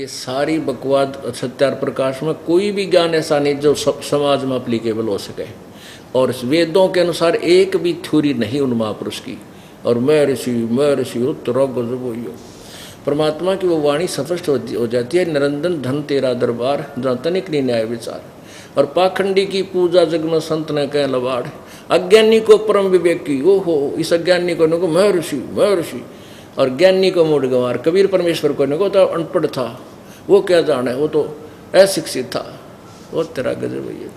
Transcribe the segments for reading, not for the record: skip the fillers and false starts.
कि सारी बकवाद सत्यार प्रकाश में कोई भी ज्ञान ऐसा नहीं जो समाज में अप्लीकेबल हो सके, और वेदों के अनुसार एक भी थ्योरी नहीं उन महापुरुष की। और मैं ऋषि उत्तर गजबोयो, परमात्मा की वो वाणी स्पष्ट हो जाती है। निरंजन धन तेरा दरबार, जहाँ तनिक नहीं न्याय विचार। और पाखंडी की पूजा जग में संत न कह लबाड़, अज्ञानी को परम विवेक की ओहो, इस अज्ञानी को नको मैं ऋषि, और ज्ञानी को मूड गंवार। कबीर परमेश्वर को नको तो अनपढ़ था, वो क्या जाने, वो तो अशिक्षित था। वो तेरा गजब है।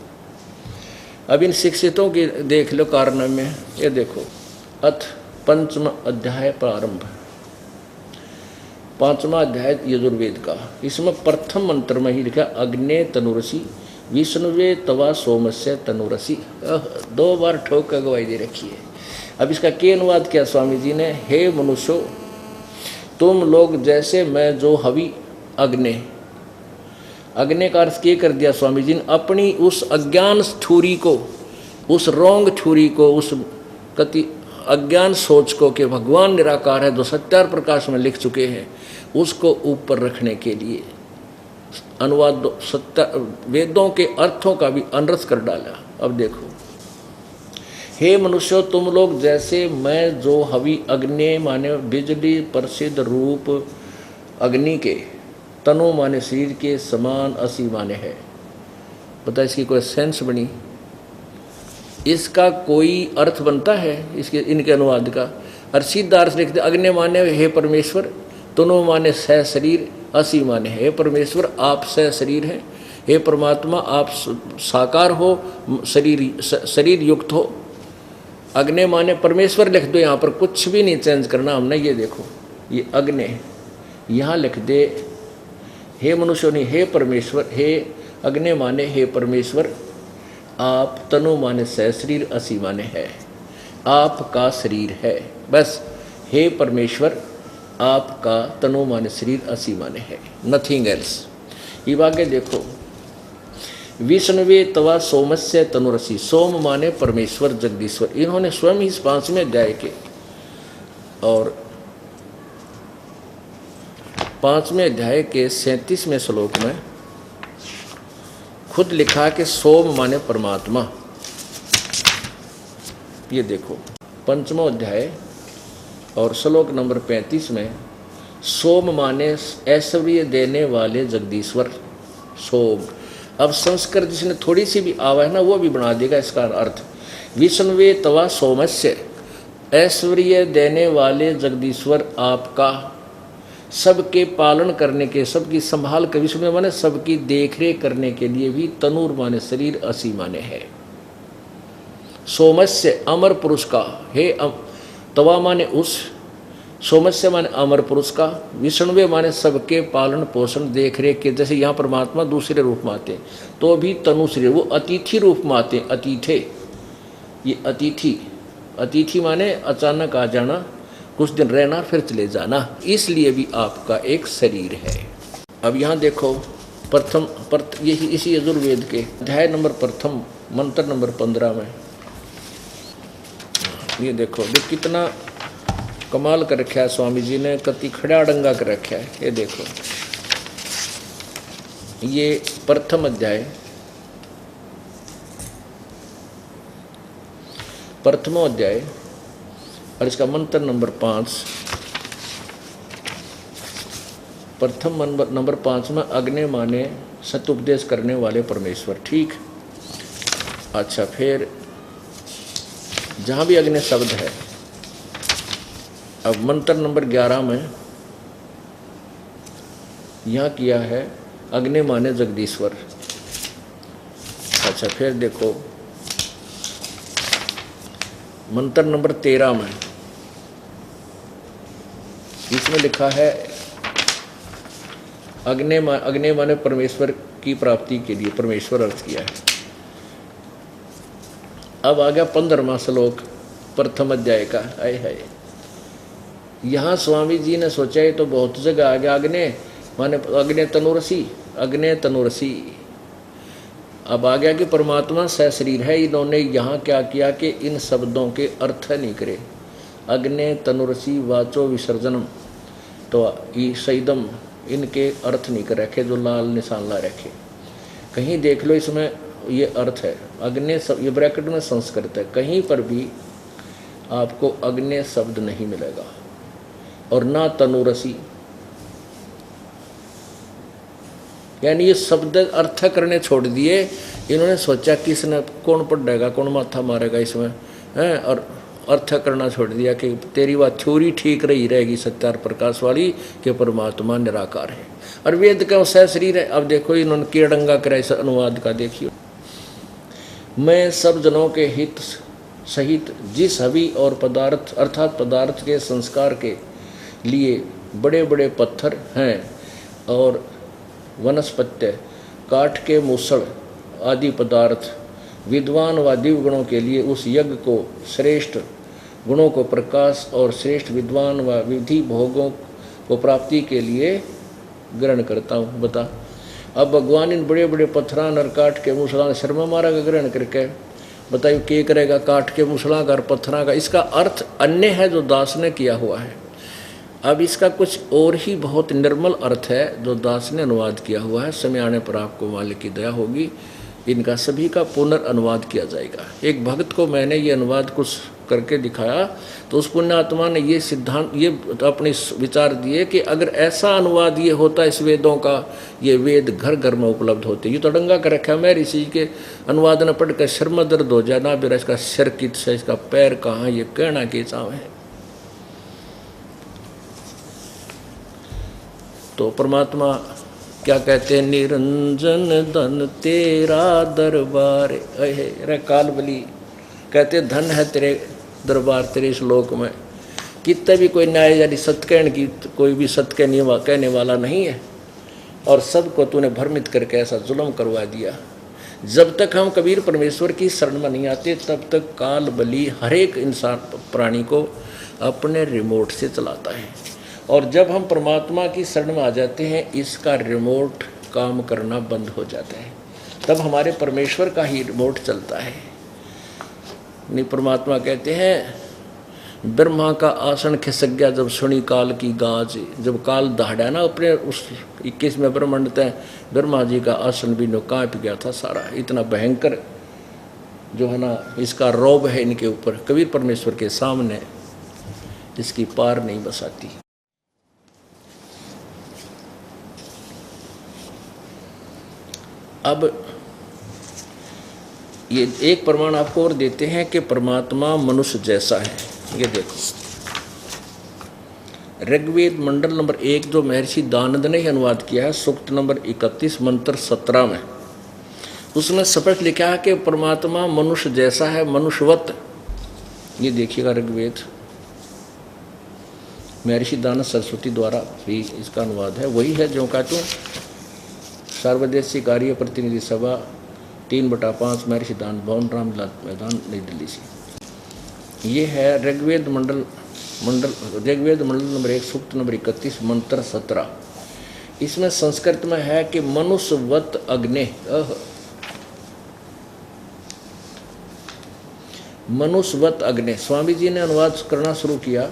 अब इन शिक्षितों की देख लो कारण में, ये देखो अथ पंचम अध्याय प्रारंभ, 5वां अध्याय यजुर्वेद का। इसमें प्रथम मंत्र में ही लिखा अग्ने तनुरसी विष्णुवे तवा सोमस्य तनुरसी। 2 बार ठोक कर गवाही दे रखी है। अब इसका के अनुवाद किया स्वामी जी ने, हे मनुष्यो तुम लोग जैसे मैं जो हवि अग्नि, अग्नि का अर्थ के कर दिया स्वामी जी ने, अपनी उस अज्ञान थ्योरी को, उस रोंग थ्योरी को, उस कति अज्ञान सोच को कि भगवान निराकार है जो सत्यार प्रकाश में लिख चुके हैं, उसको ऊपर रखने के लिए अनुवाद वेदों के अर्थों का भी अनर्थ कर डाला। अब देखो, हे मनुष्यों तुम लोग जैसे मैं जो हवि अग्नि माने बिजली प्रसिद्ध रूप अग्नि के, तनु माने शरीर के समान असी माने है। बता इसकी कोई सेंस बनी, इसका कोई अर्थ बनता है इसके इनके अनुवाद का? और सीधा अर्थ लिखते अग्नि माने हे परमेश्वर, तनु माने सह शरीर, असी माने हे परमेश्वर आप सह शरीर हैं, हे परमात्मा आप साकार हो, शरीर युक्त हो। अग्नि माने परमेश्वर लिख दो, यहाँ पर कुछ भी नहीं चेंज करना हमने। ये देखो ये अग्नि यहाँ लिख दे, हे मनुष्य नहीं हे परमेश्वर, हे अग्नि माने हे परमेश्वर आप, तनु माने सह शरीर, असी माने है आपका शरीर है। बस हे परमेश्वर आपका तनु माने शरीर, असी माने है, नथिंग एल्स। ये आगे देखो, विष्णुवे तवा सोमस्य तनुरसी, सोम माने परमेश्वर जगदीश्वर। इन्होंने स्वयं इस 5वें अध्याय के और 5वें अध्याय के 37वें श्लोक में खुद लिखा कि सोम माने परमात्मा। ये देखो 5वां अध्याय और श्लोक नंबर 35 में सोम माने ऐश्वर्य देने वाले जगदीश्वर, सोम। अब संस्कृत जिसने थोड़ी सी भी आवा है ना, वो भी बना देगा इसका अर्थ। विष्णुवे तवा सोमस्य, ऐश्वर्य देने वाले जगदीश्वर आपका, सबके पालन करने के, सबकी संभाल कर, विष्णु माने सबकी देखरेख करने के लिए भी, तनुर माने शरीर, असी माने है। सोमस्य अमर पुरुष का, हे तवा माने उस, सोमस्य माने अमर पुरुष का, विष्णुवे माने सबके पालन पोषण देखरेख के। जैसे यहाँ परमात्मा दूसरे रूप में आते तो भी तनु शरीर, वो अतिथि रूप में आते, अतिथे। ये अतिथि माने अचानक आ जाना, कुछ दिन रहना फिर चले जाना, इसलिए भी आपका एक शरीर है। अब यहाँ देखो यही इसी यजुर्वेद के अध्याय नंबर प्रथम मंत्र नंबर 15 में ये देखो, ये कितना कमाल कर रखा है स्वामी जी ने, कति खड़ा डंगा कर रखा है। ये देखो ये प्रथम अध्याय प्रथमो अध्याय और इसका मंत्र नंबर 5, प्रथम नंबर 5 में अग्नि माने सत्योपदेश करने वाले परमेश्वर। ठीक, अच्छा फिर जहाँ भी अग्नि शब्द है, अब मंत्र नंबर 11 में यहाँ किया है अग्नि माने जगदीश्वर। अच्छा फिर देखो मंत्र नंबर 13 में इसमें लिखा है अग्नि माने परमेश्वर की प्राप्ति के लिए, परमेश्वर अर्थ किया है। अब आ गया 15वां श्लोक प्रथम अध्याय का। आए हाय, यहाँ स्वामी जी ने सोचा ये तो बहुत जगह आ गया, अग्नि माने अग्नि तनुरसी। अब आ गया कि परमात्मा सहशरीर है। इन्होंने यहाँ क्या किया कि इन शब्दों के अर्थ नहीं करे। अग्नि तनुरसी वाचो विसर्जनम तो ईशदम इनके अर्थ नहीं कर रखे जो लाल निशान ला रखे। कहीं देख लो इसमें ये अर्थ है अग्नि, ये ब्रैकेट में संस्कृत है, कहीं पर भी आपको अग्नि शब्द नहीं मिलेगा और ना तनुरसी, यानी ये शब्द अर्थ करने छोड़ दिए। इन्होंने सोचा किसने कौन पढ़ेगा कौन माथा मारेगा इसमें हैं, और अर्थ करना छोड़ दिया कि तेरी बात थ्योरी ठीक रही रहेगी सत्यार प्रकाश वाली कि परमात्मा निराकार है और वेद का सह शरीर है। अब देखो इन्होंने केड़ंगा करा इस अनुवाद का, देखियो। मैं सब जनों के हित सहित जिस हवि और पदार्थ अर्थात पदार्थ के संस्कार के लिए बड़े बड़े पत्थर हैं और वनस्पत्य काठ के मूसल आदि पदार्थ विद्वान व दिव्य गुणों के लिए उस यज्ञ को श्रेष्ठ गुणों को प्रकाश और श्रेष्ठ विद्वान व विधि भोगों को प्राप्ति के लिए ग्रहण करता हूँ। बता, अब भगवान इन बड़े बड़े पत्थरान और काठ के मूसला शर्मा मारा का ग्रहण करके बताइए क्या करेगा, काठ के मूसला का और पत्थरा का। इसका अर्थ अन्य है जो दास ने किया हुआ है। अब इसका कुछ और ही बहुत निर्मल अर्थ है जो दास ने अनुवाद किया हुआ है। समय आने पर आपको मालिक की दया होगी, इनका सभी का पुनर्अनुवाद किया जाएगा। एक भक्त को मैंने ये अनुवाद कुछ करके दिखाया तो उस पुण्यात्मा ने ये सिद्धांत ये अपने विचार दिए कि अगर ऐसा अनुवाद ये होता इस वेदों का, ये वेद घर घर में उपलब्ध होते। ये तो डंगा कर रखा है मैं ऋषि के अनुवाद न पढ़कर शर्म में दर्द हो जाए ना, बेरा इसका सिर कित से इसका पैर कहाँ, ये कहना के चाव है। तो परमात्मा क्या कहते हैं, निरंजन धन तेरा दरबार अरे कालबली कहते धन है तेरे दरबार तेरे श्लोक में। कितने भी कोई न्याय यानी सत्य कहने की कोई भी सत्य कहने वाला नहीं है और सबको तूने भ्रमित करके ऐसा जुल्म करवा दिया। जब तक हम कबीर परमेश्वर की शरण में नहीं आते तब तक काल बली हर एक इंसान प्राणी को अपने रिमोट से चलाता है और जब हम परमात्मा की शरण में आ जाते हैं इसका रिमोट काम करना बंद हो जाता है। तब हमारे परमेश्वर का ही रिमोट चलता है। नहीं, परमात्मा कहते हैं ब्रह्मा का आसन खिसक गया जब सुनी काल की गाज। जब काल दहाड़ा ना अपने उस 21वें ब्रह्मांड तय ब्रह्मा जी का आसन भी नो कांप गया था सारा। इतना भयंकर जो है ना इसका रौब है इनके ऊपर, कबीर परमेश्वर के सामने इसकी पार नहीं बसाती। अब ये एक प्रमाण आपको और देते हैं कि परमात्मा मनुष्य जैसा है। ये देखो ऋग्वेद मंडल नंबर 1 जो महर्षि दानंद ने ही अनुवाद किया है, सूक्त नंबर 31 मंत्र 17 में उसमें स्पष्ट लिखा है कि परमात्मा मनुष्य जैसा है, मनुष्यवत। ये देखिएगा ऋग्वेद महर्षि दानंद सरस्वती द्वारा भी इसका अनुवाद है। वही है जो कहते हैं सर्वदेशी कार्य प्रतिनिधि सभा 3/5 महर्षि दान भवन रामलीला मैदान नई दिल्ली से। ये है ऋग्वेद मंडल नंबर 1 सूक्त नंबर 31 मंत्र 17। इसमें संस्कृत में है कि मनुष्यवत अग्नि, मनुष्यवत अग्नि। स्वामी जी ने अनुवाद करना शुरू किया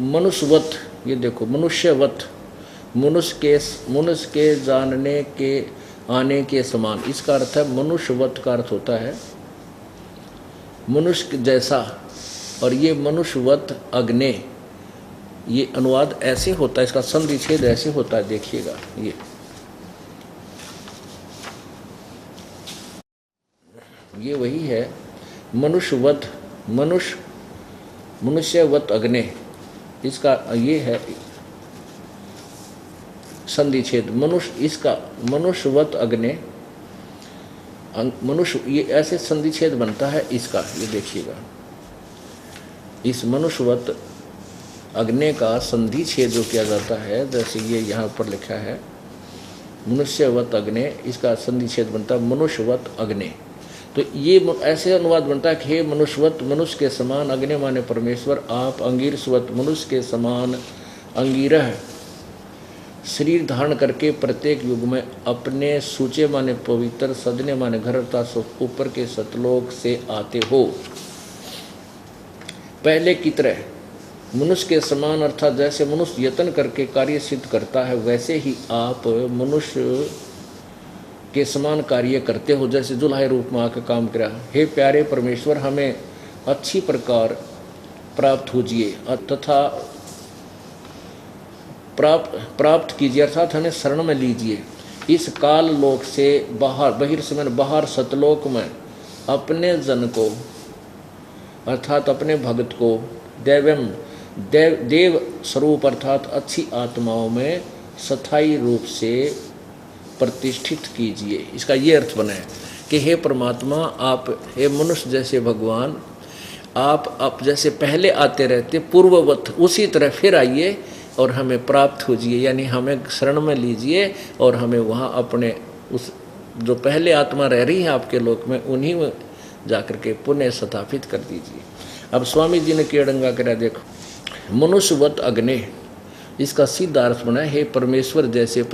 मनुष्यवत। ये देखो मनुष्यवत, मनुष्य के जानने के आने के समान। इसका अर्थ है मनुष्यवत का अर्थ होता है मनुष्य जैसा और ये मनुष्यवत अग्नि। ये अनुवाद ऐसे होता है, इसका संधि छेद ऐसे होता है। देखिएगा ये वही है मनुष्यवत, मनुष्यवत अग्नि। इसका ये है संधि छेद मनुष्य, इसका मनुष्यवत अग्नि मनुष्य, ये ऐसे संधि छेद बनता है इसका। ये देखिएगा इस मनुष्यवत अग्नि का संधि छेद जो किया जाता है, जैसे ये यहाँ पर लिखा है मनुष्यवत अग्नि, इसका संधि छेद बनता है मनुष्यवत अग्नि। तो ये ऐसे अनुवाद बनता है कि हे मनुष्यवत, मनुष्य के समान, अग्नि माने परमेश्वर, आप अंगीरस्वत, मनुष्य के समान अंगीरह शरीर धारण करके प्रत्येक युग में अपने सूचे माने पवित्र, सदने माने घर अर्थात ऊपर के सतलोक से आते हो। पहले की तरह मनुष्य के समान, अर्थात जैसे मनुष्य यत्न करके कार्य सिद्ध करता है वैसे ही आप मनुष्य के समान कार्य करते हो, जैसे दुल्हाई रूप में आकर काम करा। हे प्यारे परमेश्वर, हमें अच्छी प्रकार प्राप्त होजिए तथा प्राप्त कीजिए, अर्थात हमें शरण में लीजिए। इस काल लोक से बाहर, बहिर्समन बाहर सतलोक में अपने जन को, अर्थात अपने भक्त को देव स्वरूप अर्थात अच्छी आत्माओं में स्थायी रूप से प्रतिष्ठित कीजिए। इसका ये अर्थ बना है कि हे परमात्मा, आप हे मनुष्य जैसे भगवान, आप जैसे पहले आते रहते पूर्ववत उसी तरह फिर आइए और हमें प्राप्त होजिए, यानी हमें शरण में लीजिए और हमें वहाँ अपने उस जो पहले आत्मा रह रही है आपके लोक में, उन्हीं में जाकर के पुनः स्थापित कर दीजिए। अब स्वामी जी ने केड़ंगा करा, देखो, मनुष्यवत अग्नि, इसका सीधा अर्थ बना है हे परमेश्वर जैसे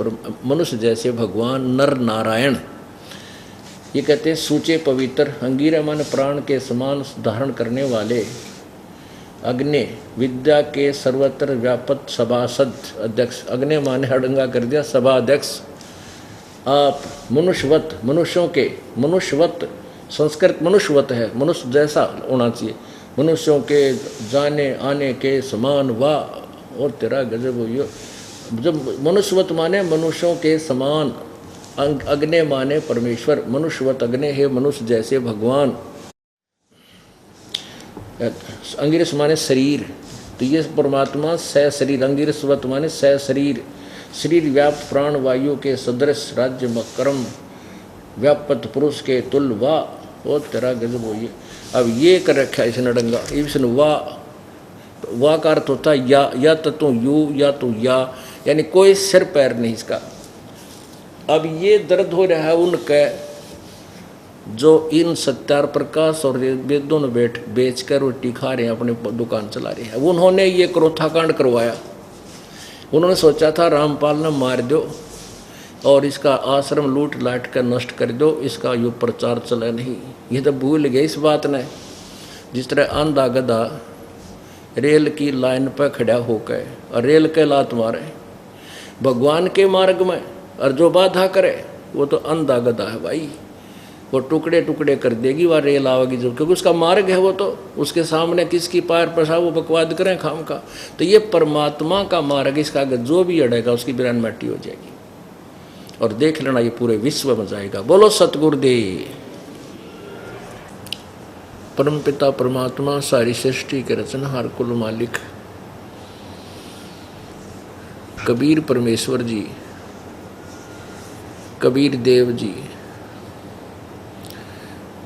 मनुष्य जैसे भगवान नर नारायण। ये कहते हैं सूचे पवित्र, अंगीरा मन प्राण के समान धारण करने वाले, अग्नि विद्या के सर्वत्र व्यापक सभासद अध्यक्ष। अग्नि माने हड़ंगा कर दिया सभा अध्यक्ष। आप मनुष्यवत, मनुष्यों के, मनुष्यवत संस्कृत मनुष्यवत है, मनुष्य जैसा होना चाहिए, मनुष्यों के जाने आने के समान। वाह, और तेरा गजब हो। जब मनुष्यवत माने मनुष्यों के समान, अग्नि माने परमेश्वर, मनुष्यवत अग्नि है मनुष्य जैसे भगवान। अंगिरस माने शरीर, तो ये परमात्मा स शरीर, अंगिरसवत माने स शरीर, शरीर व्याप्त प्राण वायु के सदृश, राज्य मकरम व्यापत पुरुष के तुल। वाह, और तेरा गजब हो। ये अब ये कर रखा है इस नडंगा, इसने वाह का अर्थ होता है या तो यू या तो यानी कोई सिर पैर नहीं इसका। अब ये दर्द हो रहा है उनके जो इन सत्यार प्रकाश और वेदों में बेच कर रोटी खा रहे हैं, अपने दुकान चला रहे हैं। उन्होंने ये क्रोथा कांड करवाया। उन्होंने सोचा था रामपाल ने मार दो और इसका आश्रम लूट लाट कर नष्ट कर दो, इसका यो प्रचार चला नहीं। ये तो भूल गए इस बात ने। जिस तरह अंधा गधा रेल की लाइन पर खड़ा होकर और रेल के लात मारे भगवान के मार्ग में, और जो बाधा करे वो तो अंधा गधा है भाई, वो टुकड़े टुकड़े कर देगी वह रेल आवेगी जो, क्योंकि उसका मार्ग है वो, तो उसके सामने किसकी पैर पसा वो बकवाद करें खाम का। तो ये परमात्मा का मार्ग, इसका अगर जो भी अड़ेगा उसकी बिरान मट्टी हो जाएगी। और देख लेना ये पूरे विश्व में जाएगा। बोलो सतगुरुदेव। परमपिता परमात्मा सारी सृष्टि के रचनहार कुल मालिक कबीर परमेश्वर जी, कबीर देव जी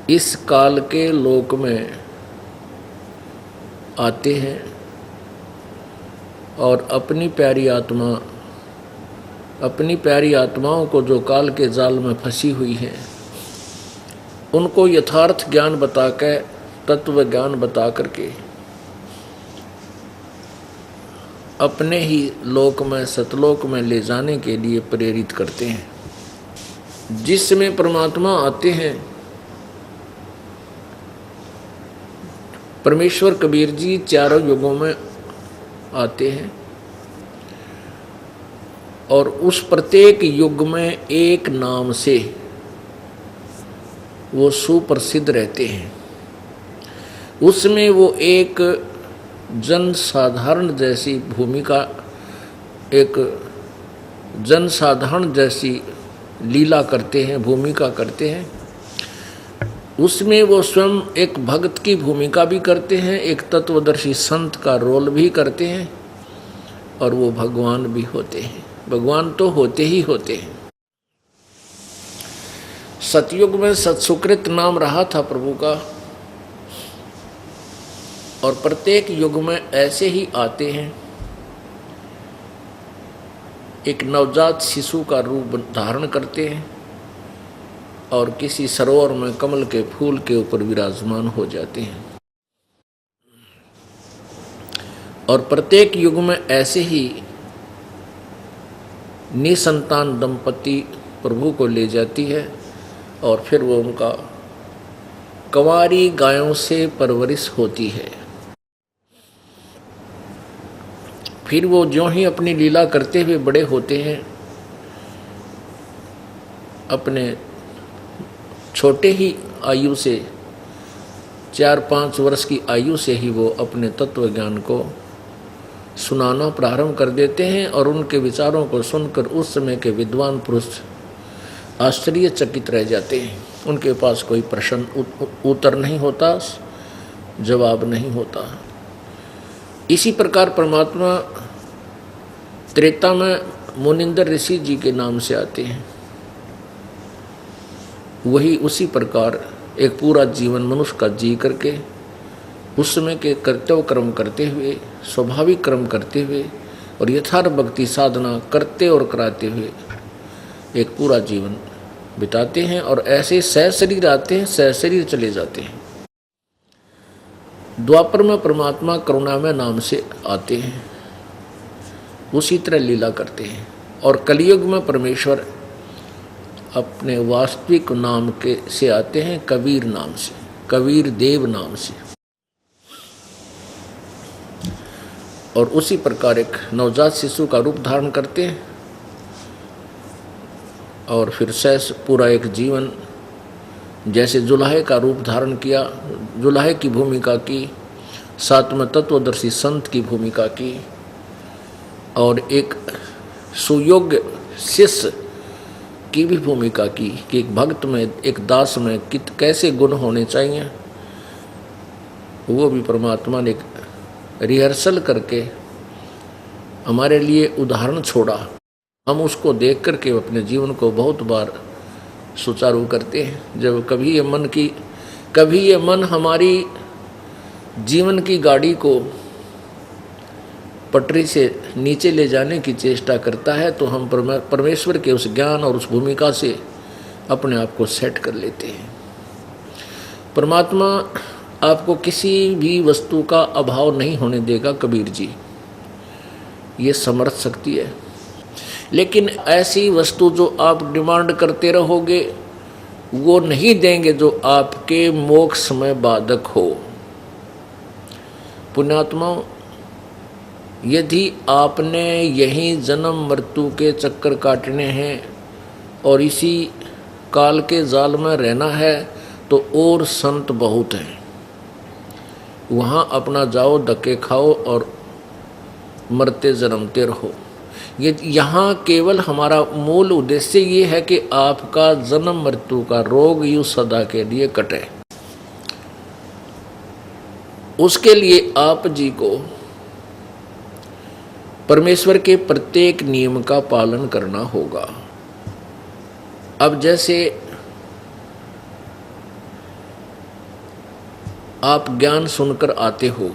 इस काल के लोक में आते हैं और अपनी प्यारी आत्माओं को जो काल के जाल में फंसी हुई हैं उनको यथार्थ ज्ञान बता के, तत्व ज्ञान बता करके अपने ही लोक में, सतलोक में ले जाने के लिए प्रेरित करते हैं। जिसमें परमात्मा आते हैं, परमेश्वर कबीर जी चारों युगों में आते हैं और उस प्रत्येक युग में एक नाम से वो सुप्रसिद्ध रहते हैं। उसमें वो एक जनसाधारण जैसी भूमिका, एक जनसाधारण जैसी लीला करते हैं, भूमिका करते हैं। उसमें वो स्वयं एक भक्त की भूमिका भी करते हैं, एक तत्वदर्शी संत का रोल भी करते हैं, और वो भगवान भी होते हैं। भगवान तो होते ही होते हैं। सतयुग में सत्सुकृत नाम रहा था प्रभु का, और प्रत्येक युग में ऐसे ही आते हैं। एक नवजात शिशु का रूप धारण करते हैं और किसी सरोवर में कमल के फूल के ऊपर विराजमान हो जाते हैं। और प्रत्येक युग में ऐसे ही निसंतान दंपति प्रभु को ले जाती है और फिर वो उनका कंवारी गायों से परवरिश होती है। फिर वो ज्यों ही अपनी लीला करते हुए बड़े होते हैं, अपने छोटे ही आयु से 4-5 वर्ष की आयु से ही वो अपने तत्व ज्ञान को सुनाना प्रारंभ कर देते हैं और उनके विचारों को सुनकर उस समय के विद्वान पुरुष आश्चर्यचकित रह जाते हैं। उनके पास कोई प्रश्न उत्तर नहीं होता, जवाब नहीं होता। इसी प्रकार परमात्मा त्रेता में मुनिंदर ऋषि जी के नाम से आते हैं। वही उसी प्रकार एक पूरा जीवन मनुष्य का जी करके उस समय के कर्तव्य कर्म करते हुए, स्वाभाविक कर्म करते हुए और यथार्थ भक्ति साधना करते और कराते हुए एक पूरा जीवन बिताते हैं और ऐसे सहशरीर आते हैं, सहशरीर चले जाते हैं। द्वापर में परमात्मा करुणामय नाम से आते हैं, उसी तरह लीला करते हैं। और कलयुग में परमेश्वर अपने वास्तविक नाम के से आते हैं, कबीर नाम से, कबीर देव नाम से। और उसी प्रकार एक नवजात शिशु का रूप धारण करते हैं और फिर शेष पूरा एक जीवन जैसे जुलाहे का रूप धारण किया, जुलाहे की भूमिका की, सातवें तत्वदर्शी संत की भूमिका की और एक सुयोग्य शिष्य की भी भूमिका की कि एक भक्त में, एक दास में कैसे गुण होने चाहिए, वो भी परमात्मा ने एक रिहर्सल करके हमारे लिए उदाहरण छोड़ा। हम उसको देख करके अपने जीवन को बहुत बार सुचारू करते हैं। जब कभी ये मन हमारी जीवन की गाड़ी को पटरी से नीचे ले जाने की चेष्टा करता है तो हम परमेश्वर के उस ज्ञान और उस भूमिका से अपने आप को सेट कर लेते हैं। परमात्मा आपको किसी भी वस्तु का अभाव नहीं होने देगा, कबीर जी, ये समर्थ शक्ति है। लेकिन ऐसी वस्तु जो आप डिमांड करते रहोगे वो नहीं देंगे जो आपके मोक्ष में बाधक हो। पुण्यात्माओं, यदि आपने यही जन्म मृत्यु के चक्कर काटने हैं और इसी काल के जाल में रहना है तो और संत बहुत हैं, वहाँ अपना जाओ, धक्के खाओ और मरते जन्मते रहो। ये यहाँ केवल हमारा मूल उद्देश्य ये है कि आपका जन्म मृत्यु का रोग यूँ सदा के लिए कटे। उसके लिए आप जी को परमेश्वर के प्रत्येक नियम का पालन करना होगा। अब जैसे आप ज्ञान सुनकर आते हो,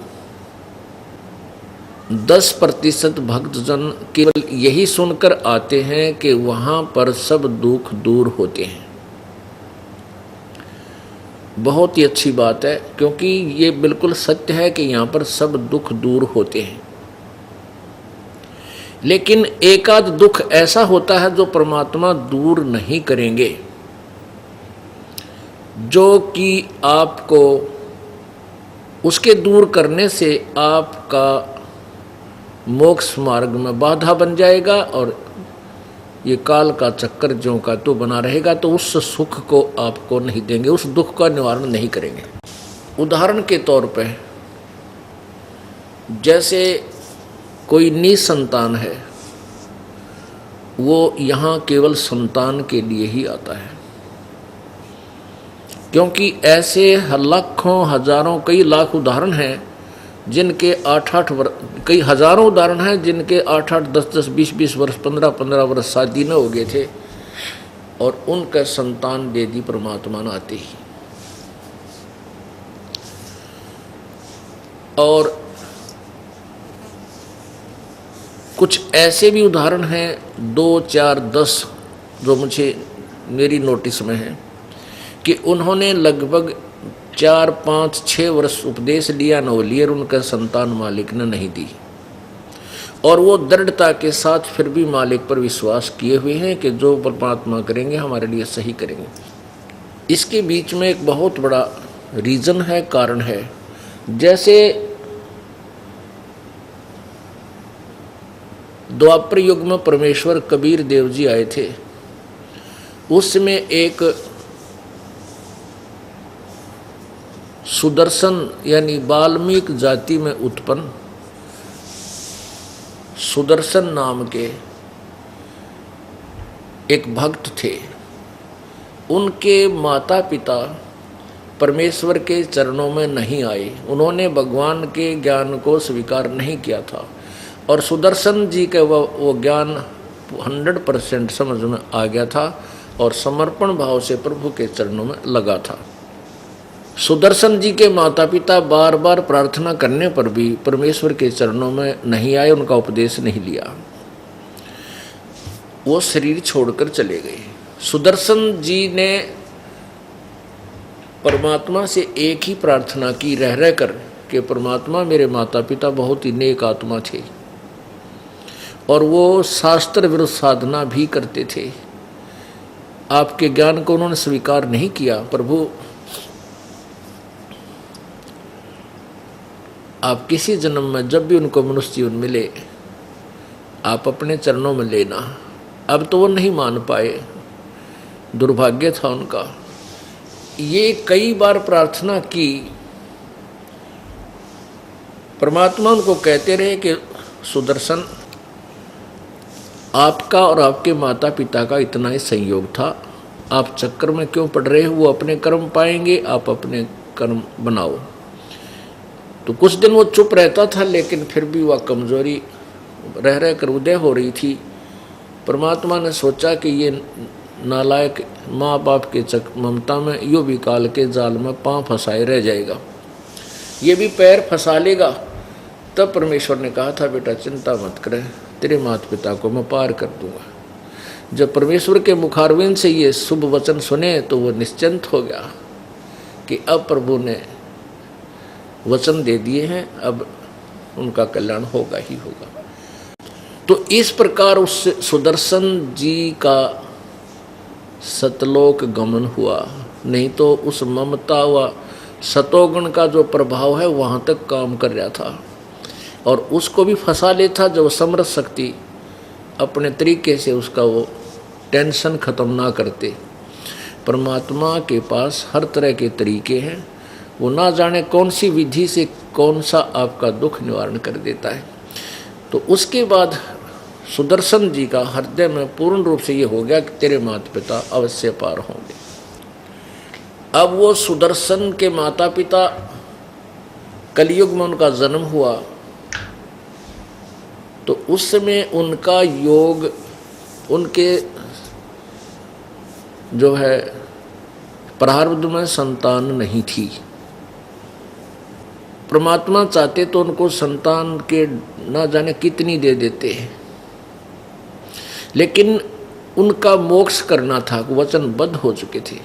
10% भक्तजन केवल यही सुनकर आते हैं कि वहां पर सब दुख दूर होते हैं। बहुत ही अच्छी बात है, क्योंकि ये बिल्कुल सत्य है कि यहाँ पर सब दुख दूर होते हैं। लेकिन एकाध दुख ऐसा होता है जो परमात्मा दूर नहीं करेंगे, जो कि आपको उसके दूर करने से आपका मोक्ष मार्ग में बाधा बन जाएगा और ये काल का चक्कर ज्यों का तो बना रहेगा, तो उस सुख को आपको नहीं देंगे, उस दुख का निवारण नहीं करेंगे। उदाहरण के तौर पे जैसे कोई निसंतान है, वो यहाँ केवल संतान के लिए ही आता है, क्योंकि ऐसे लाखों हजारों कई लाख उदाहरण हैं जिनके 8-8 कई हजारों उदाहरण हैं जिनके 8-8 10-10 20-20 वर्ष 15-15 वर्ष शादी न हो गए थे और उनका संतान दे दी परमात्मा ने आते ही। और कुछ ऐसे भी उदाहरण हैं 2, 4, 10 जो मुझे मेरी नोटिस में है कि उन्होंने लगभग 4, 5, 6 वर्ष उपदेश लिया नवलियर, उनका संतान मालिक ने नहीं दी और वो दृढ़ता के साथ फिर भी मालिक पर विश्वास किए हुए हैं कि जो परमात्मा करेंगे हमारे लिए सही करेंगे। इसके बीच में एक बहुत बड़ा रीज़न है, कारण है। जैसे द्वापर युग में परमेश्वर कबीर देव जी आए थे। उस समय एक सुदर्शन यानी वाल्मीकि जाति में उत्पन्न सुदर्शन नाम के एक भक्त थे। उनके माता पिता परमेश्वर के चरणों में नहीं आए, उन्होंने भगवान के ज्ञान को स्वीकार नहीं किया था और सुदर्शन जी के वो ज्ञान 100% समझ में आ गया था और समर्पण भाव से प्रभु के चरणों में लगा था। सुदर्शन जी के माता पिता बार बार प्रार्थना करने पर भी परमेश्वर के चरणों में नहीं आए, उनका उपदेश नहीं लिया, वो शरीर छोड़कर चले गए। सुदर्शन जी ने परमात्मा से एक ही प्रार्थना की रह कर कि परमात्मा मेरे माता पिता बहुत ही नेक आत्मा थे और वो शास्त्र विरुद्ध साधना भी करते थे, आपके ज्ञान को उन्होंने स्वीकार नहीं किया। प्रभु आप किसी जन्म में जब भी उनको मनुष्य जीवन मिले आप अपने चरणों में लेना। अब तो वो नहीं मान पाए, दुर्भाग्य था उनका। ये कई बार प्रार्थना की, परमात्मा उनको कहते रहे कि सुदर्शन आपका और आपके माता पिता का इतना ही संयोग था, आप चक्कर में क्यों पड़ रहे हो, वो अपने कर्म पाएंगे, आप अपने कर्म बनाओ। तो कुछ दिन वो चुप रहता था, लेकिन फिर भी वह कमजोरी रह कर उदय हो रही थी। परमात्मा ने सोचा कि ये नालायक माँ बाप के ममता में यो भी काल के जाल में पाँव फंसाए रह जाएगा, ये भी पैर फंसा लेगा। तब परमेश्वर ने कहा था बेटा चिंता मत करे, तेरे माता पिता को मैं पार कर दूंगा। जब परमेश्वर के मुखारविंद से ये शुभ वचन सुने तो वो निश्चिंत हो गया कि अब प्रभु ने वचन दे दिए हैं, अब उनका कल्याण होगा ही होगा। तो इस प्रकार उस सुदर्शन जी का सतलोक गमन हुआ, नहीं तो उस ममता व सतोगुण का जो प्रभाव है वहाँ तक काम कर रहा था और उसको भी फंसा लेता जब समर्थ शक्ति अपने तरीके से उसका वो टेंशन ख़त्म ना करते। परमात्मा के पास हर तरह के तरीके हैं, वो ना जाने कौन सी विधि से कौन सा आपका दुख निवारण कर देता है। तो उसके बाद सुदर्शन जी का हृदय में पूर्ण रूप से ये हो गया कि तेरे माता पिता अवश्य पार होंगे। अब वो सुदर्शन के माता पिता कलयुग में उनका जन्म हुआ तो उस समय उनका योग उनके जो है प्रारब्ध में संतान नहीं थी। परमात्मा चाहते तो उनको संतान के ना जाने कितनी दे देते हैं, लेकिन उनका मोक्ष करना था, वचनबद्ध हो चुके थे।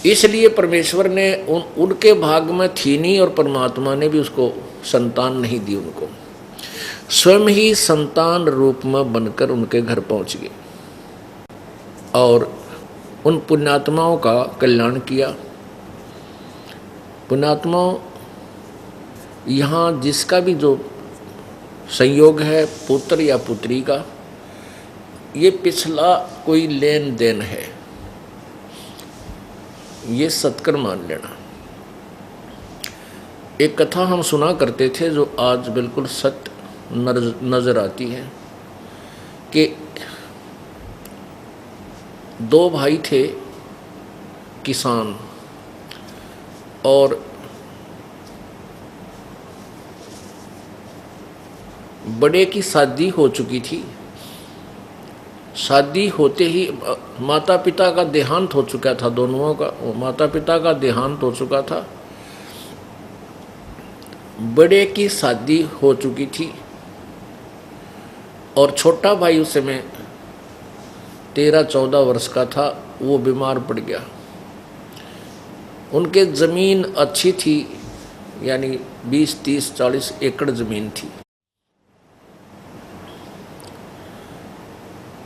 इसलिए परमेश्वर ने उनके भाग में थी नहीं और परमात्मा ने भी उसको संतान नहीं दी, उनको स्वयं ही संतान रूप में बनकर उनके घर पहुंच गए और उन पुण्यात्माओं का कल्याण किया। पुण्यात्माओं यहाँ जिसका भी जो संयोग है पुत्र या पुत्री का, ये पिछला कोई लेन देन है, ये सत्कर मान लेना। एक कथा हम सुना करते थे जो आज बिल्कुल सत्य नजर आती है कि दो भाई थे किसान और बड़े की शादी हो चुकी थी। शादी होते ही माता पिता का देहांत हो चुका था, दोनों का माता पिता का देहांत हो चुका था। बड़े की शादी हो चुकी थी और छोटा भाई उस समय 13-14 वर्ष का था, वो बीमार पड़ गया। उनके ज़मीन अच्छी थी, यानी 20-30-40 एकड़ ज़मीन थी।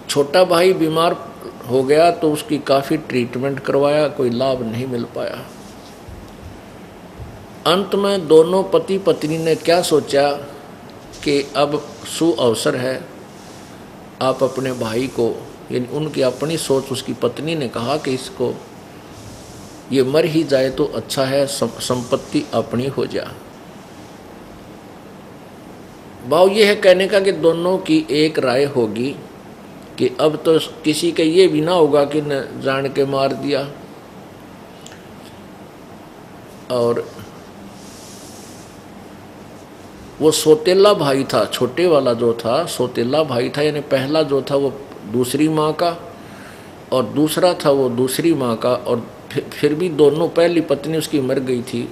छोटा भाई बीमार हो गया तो उसकी काफ़ी ट्रीटमेंट करवाया, कोई लाभ नहीं मिल पाया। अंत में दोनों पति पत्नी ने क्या सोचा कि अब सु अवसर है, आप अपने भाई को, यानी उनकी अपनी सोच, उसकी पत्नी ने कहा कि इसको ये मर ही जाए तो अच्छा है, संपत्ति अपनी हो जा। भाव ये है कहने का कि दोनों की एक राय होगी कि अब तो किसी का ये भी ना होगा कि न जान के मार दिया। और वो सौतेला भाई था, छोटे वाला जो था सौतेला भाई था, यानी पहला जो था वो दूसरी माँ का और दूसरा था वो दूसरी माँ का। और फिर भी दोनों, पहली पत्नी उसकी मर गई थी,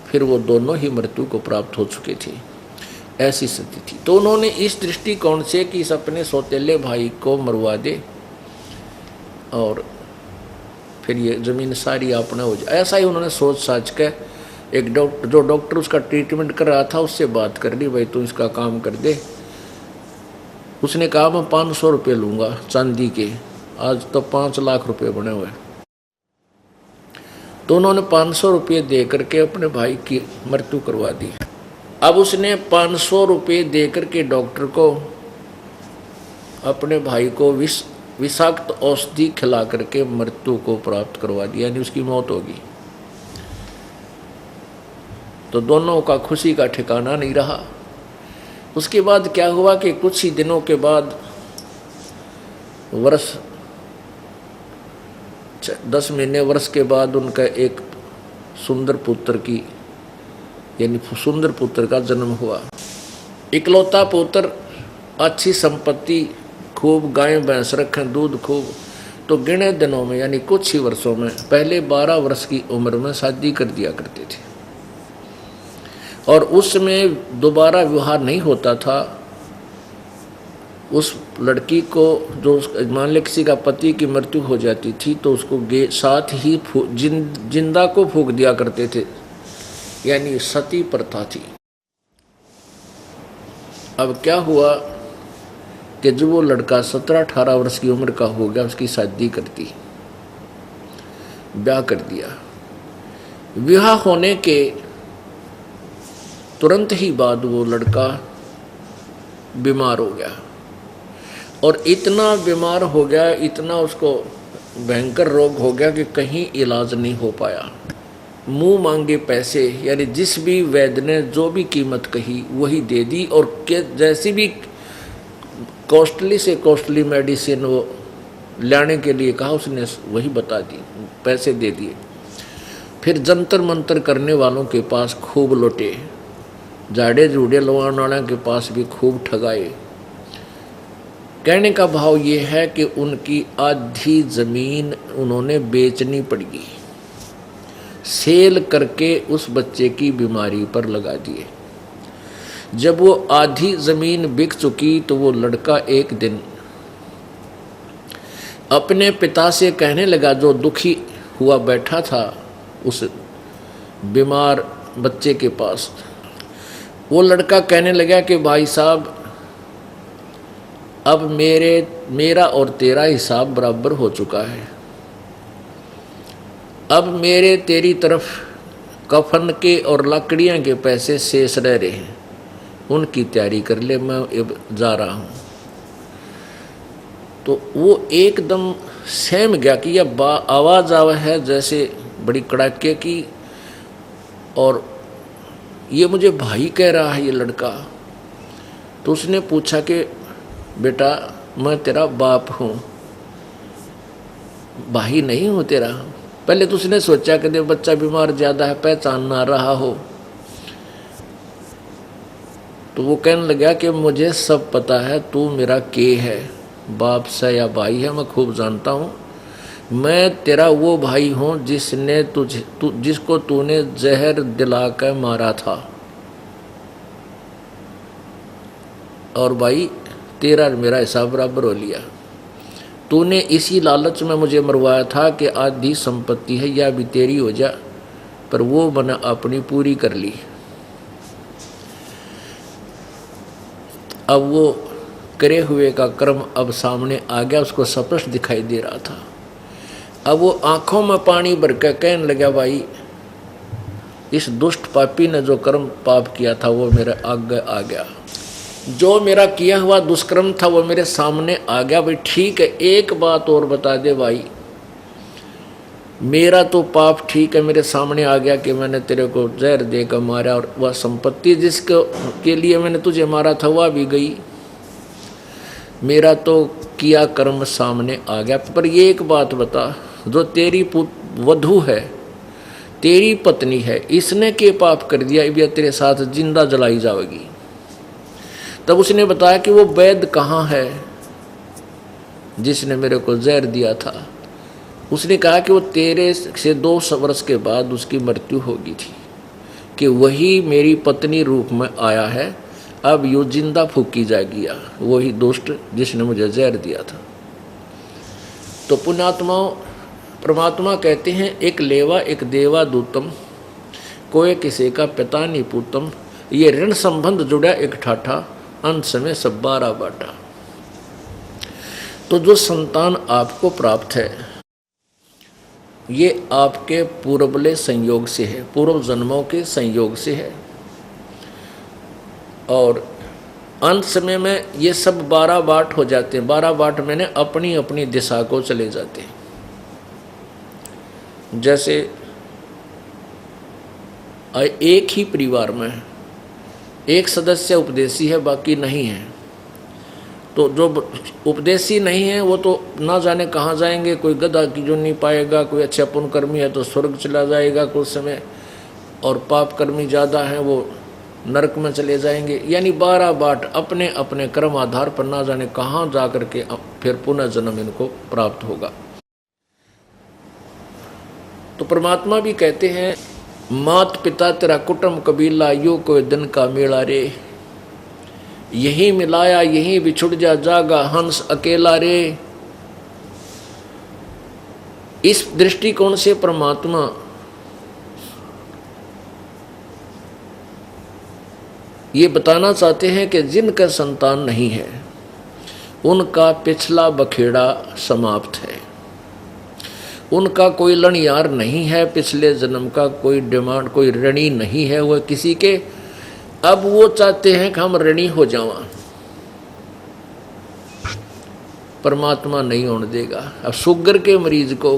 फिर वो दोनों ही मृत्यु को प्राप्त हो चुके थे, ऐसी स्थिति थी। तो उन्होंने इस दृष्टिकोण से कि इस अपने सौतेले भाई को मरवा दे और फिर ये ज़मीन सारी अपना हो जाए, ऐसा ही उन्होंने सोच साच के एक जो डॉक्टर उसका ट्रीटमेंट कर रहा था उससे बात कर ली, भाई तू इसका काम कर दे। उसने कहा मैं 500 रुपये लूँगा चांदी के, आज तो 5 लाख रुपए बने हुए। तो उन्होंने 500 रुपये दे करके अपने भाई की मृत्यु करवा दी। अब उसने 500 रुपये दे करके डॉक्टर को अपने भाई को विषाक्त औषधि खिला करके मृत्यु को प्राप्त करवा दिया, यानी उसकी मौत होगी। तो दोनों का खुशी का ठिकाना नहीं रहा। उसके बाद क्या हुआ कि कुछ ही दिनों के बाद, वर्ष 10 महीने वर्ष के बाद उनका एक सुंदर पुत्र की, यानी सुंदर पुत्र का जन्म हुआ। इकलौता पुत्र, अच्छी संपत्ति, खूब गाय भैंस रखें, दूध खूब। तो गिने दिनों में, यानी कुछ ही वर्षों में, पहले 12 वर्ष की उम्र में शादी कर दिया करते थे और उसमें दोबारा विवाह नहीं होता था। उस लड़की को जो मान ले किसी का पति की मृत्यु हो जाती थी तो उसको साथ ही जिंदा को फूंक दिया करते थे, यानी सती प्रथा थी। अब क्या हुआ कि जब वो लड़का 17-18 वर्ष की उम्र का हो गया, उसकी शादी कर दी, ब्याह कर दिया। विवाह होने के तुरंत ही बाद वो लड़का बीमार हो गया और इतना बीमार हो गया, इतना उसको भयंकर रोग हो गया कि कहीं इलाज नहीं हो पाया। मुंह मांगे पैसे, यानी जिस भी वैद्य ने जो भी कीमत कही वही दे दी और जैसी भी कॉस्टली से कॉस्टली मेडिसिन वो लाने के लिए कहा उसने वही बता दी, पैसे दे दिए। फिर जंतर मंतर करने वालों के पास खूब लौटे, झाड़े झूड़े लवाने वालों के पास भी खूब ठगाए। कहने का भाव ये है कि उनकी आधी जमीन उन्होंने बेचनी पड़ी, सेल करके उस बच्चे की बीमारी पर लगा दिए। जब वो आधी जमीन बिक चुकी तो वो लड़का एक दिन अपने पिता से कहने लगा, जो दुखी हुआ बैठा था उस बीमार बच्चे के पास, वो लड़का कहने लगा कि भाई साहब, अब मेरा और तेरा हिसाब बराबर हो चुका है। अब मेरे तेरी तरफ कफन के और लकड़ियाँ के पैसे शेष रह रहे हैं, उनकी तैयारी कर ले, मैं अब जा रहा हूँ। तो वो एकदम सहम गया कि यह आवाज़ आवा है जैसे बड़ी कड़ाके की, और ये मुझे भाई कह रहा है ये लड़का। तो उसने पूछा कि बेटा, मैं तेरा बाप हूँ, भाई नहीं हूँ तेरा। पहले तो उसने सोचा कि बच्चा बीमार ज़्यादा है, पहचान ना रहा हो। तो वो कहने लगा कि मुझे सब पता है, तू मेरा के है, बाप से या भाई है, मैं खूब जानता हूँ। मैं तेरा वो भाई हूँ जिसने जिसको तूने जहर दिला कर मारा था, और भाई तेरा मेरा हिसाब बराबर हो लिया। तूने इसी लालच में मुझे मरवाया था कि आधी संपत्ति है या भी तेरी हो जा, पर वो मैंने अपनी पूरी कर ली। अब वो करे हुए का कर्म अब सामने आ गया, उसको स्पष्ट दिखाई दे रहा था। अब वो आंखों में पानी भर के कहने लगा, भाई इस दुष्ट पापी ने जो कर्म पाप किया था वो मेरे आगे आ गया। जो मेरा किया हुआ दुष्कर्म था वो मेरे सामने आ गया। भाई ठीक है, एक बात और बता दे भाई, मेरा तो पाप ठीक है मेरे सामने आ गया कि मैंने तेरे को जहर देकर मारा, और वह संपत्ति जिसको के लिए मैंने तुझे मारा था वह भी गई। मेरा तो किया कर्म सामने आ गया। पर ये एक बात बता, जो तेरी वधू है, तेरी पत्नी है, इसने के पाप कर दिया, ये तेरे साथ जिंदा जलाई जाएगी। तब उसने बताया कि वो वैद्य कहाँ है जिसने मेरे को जहर दिया था। उसने कहा कि वो तेरे से 2 वर्ष के बाद उसकी मृत्यु होगी थी, कि वही मेरी पत्नी रूप में आया है, अब यो जिंदा फूकी जाएगी, वही दुष्ट जिसने मुझे जहर दिया था। तो पुण्यात्माओं, परमात्मा कहते हैं एक लेवा एक देवा दूतम, कोई किसी का पिता नहीं पूतम। ये ऋण संबंध जुड़ा एक ठाठा, अंत समय सब 12 बाटा। तो जो संतान आपको प्राप्त है ये आपके पूर्वले संयोग से है, पूर्व जन्मों के संयोग से है, और अंत समय में ये सब 12 बाट हो जाते हैं। 12 बाट मैंने अपनी अपनी दिशा को चले जाते हैं। जैसे एक ही परिवार में एक सदस्य उपदेशी है, बाकी नहीं है, तो जो उपदेशी नहीं है वो तो ना जाने कहाँ जाएंगे। कोई गधा की जो नहीं पाएगा, कोई अच्छा पुण्यकर्मी है तो स्वर्ग चला जाएगा कुछ समय, और पाप कर्मी ज़्यादा हैं वो नरक में चले जाएंगे। यानी 12 बाट अपने अपने कर्म आधार पर ना जाने कहाँ जा कर के फिर पुनः जन्म इनको प्राप्त होगा। तो परमात्मा भी कहते हैं, मात पिता तेरा कुटुंब कबीला यो कोई दिन का मेला रे, यही मिलाया यही बिछुड़ जा जागा हंस अकेला रे। इस दृष्टिकोण से परमात्मा ये बताना चाहते हैं कि जिनका संतान नहीं है उनका पिछला बखेड़ा समाप्त है, उनका कोई लड़यार नहीं है, पिछले जन्म का कोई डिमांड, कोई ऋणी नहीं है वह किसी के। अब वो चाहते हैं कि हम ऋणी हो जावा, परमात्मा नहीं होने देगा। अब शुगर के मरीज को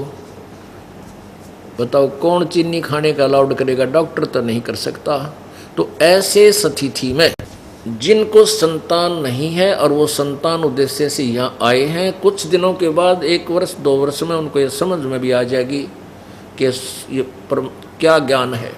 बताओ कौन चीनी खाने का अलाउड करेगा, डॉक्टर तो नहीं कर सकता। तो ऐसे स्थिति में जिनको संतान नहीं है और वो संतान उद्देश्य से यहाँ आए हैं, कुछ दिनों के बाद 1 वर्ष 2 वर्ष में उनको ये समझ में भी आ जाएगी कि ये क्या ज्ञान है।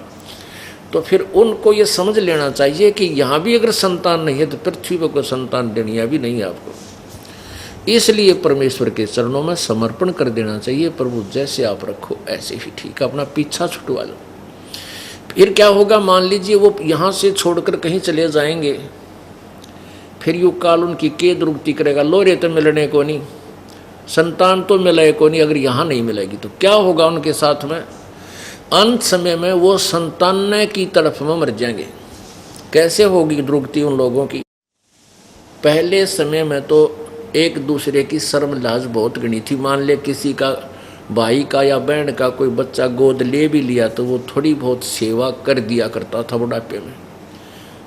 तो फिर उनको ये समझ लेना चाहिए कि यहाँ भी अगर संतान नहीं है तो पृथ्वी पर कोई संतान देनी भी नहीं है आपको। इसलिए परमेश्वर के चरणों में समर्पण कर देना चाहिए, प्रभु जैसे आप रखो ऐसे ही ठीक है, अपना पीछा छुटवा लो। फिर क्या होगा, मान लीजिए वो यहाँ से छोड़कर कहीं चले जाएंगे, फिर यू काल उनकी के दुरुक्ति करेगा, लोरे तो मिलने को नहीं, संतान तो मिले को नहीं। अगर यहाँ नहीं मिलेगी तो क्या होगा उनके साथ में, अंत समय में वो संतान की तरफ में मर जाएंगे। कैसे होगी दुरुक्ति उन लोगों की। पहले समय में तो एक दूसरे की शर्म लाज बहुत गणी थी। मान ले किसी का भाई का या बहन का कोई बच्चा गोद ले भी लिया तो वो थोड़ी बहुत सेवा कर दिया करता था बुढ़ापे में।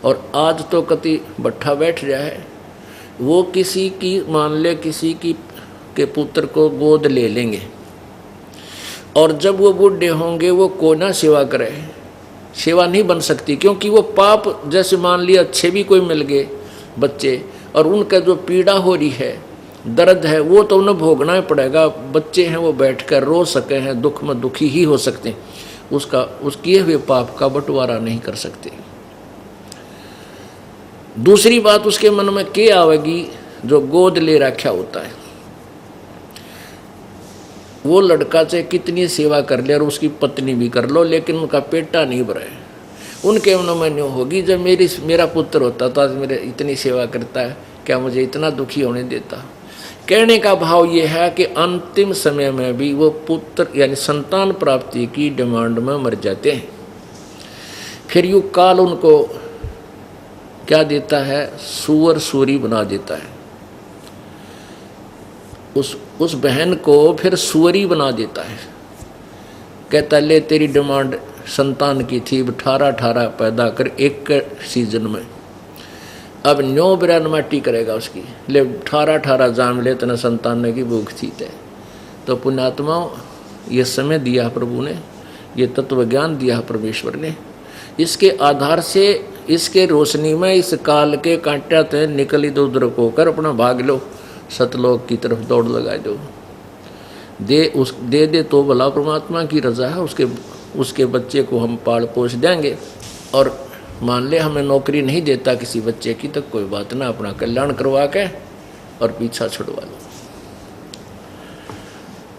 और आज तो कति बट्ठा बैठ रहा है, वो किसी की मान ले किसी की के पुत्र को गोद ले लेंगे और जब वो बूढ़े होंगे वो कोई ना सेवा करे, सेवा नहीं बन सकती, क्योंकि वो पाप, जैसे मान लिया अच्छे भी कोई मिल गए बच्चे और उनका जो पीड़ा हो रही है, दर्द है, वो तो उन्हें भोगना ही पड़ेगा। बच्चे हैं वो बैठकर रो सके हैं, दुख में दुखी ही हो सकते हैं, उस किए हुए पाप का बंटवारा नहीं कर सकते। दूसरी बात उसके मन में क्या आवेगी, जो गोद ले रखा होता है वो लड़का चाहे कितनी सेवा कर ले और उसकी पत्नी भी कर लो, लेकिन उनका पेटा नहीं भरे। उनके मन में नहीं होगी, जब मेरा पुत्र होता था मेरे इतनी सेवा करता है, क्या मुझे इतना दुखी होने देता। कहने का भाव ये है कि अंतिम समय में भी वो पुत्र यानी संतान प्राप्ति की डिमांड में मर जाते हैं। फिर युग काल उनको क्या देता है, सुअर सूरी बना देता है। उस बहन को फिर सुअरी बना देता है, कहता ले तेरी डिमांड संतान की थी, 18 पैदा कर एक सीजन में, अब 9 बिरान माटी करेगा उसकी, ले 18 जाम ले तना संतान की भूख थी तय। तो पुण्यात्मा ये समय दिया प्रभु ने, ये तत्व ज्ञान दिया परमेश्वर ने, इसके आधार से इसके रोशनी में इस काल के कांटा ते निकल इधर उधर होकर अपना भाग लो, सतलोक की तरफ दौड़ लगा दो। दे तो भला परमात्मा की रजा है, उसके बच्चे को हम पाल पोष देंगे। और मान ले हमें नौकरी नहीं देता किसी बच्चे की, तो कोई बात ना, अपना कल्याण करवा के और पीछा छुड़वा लो।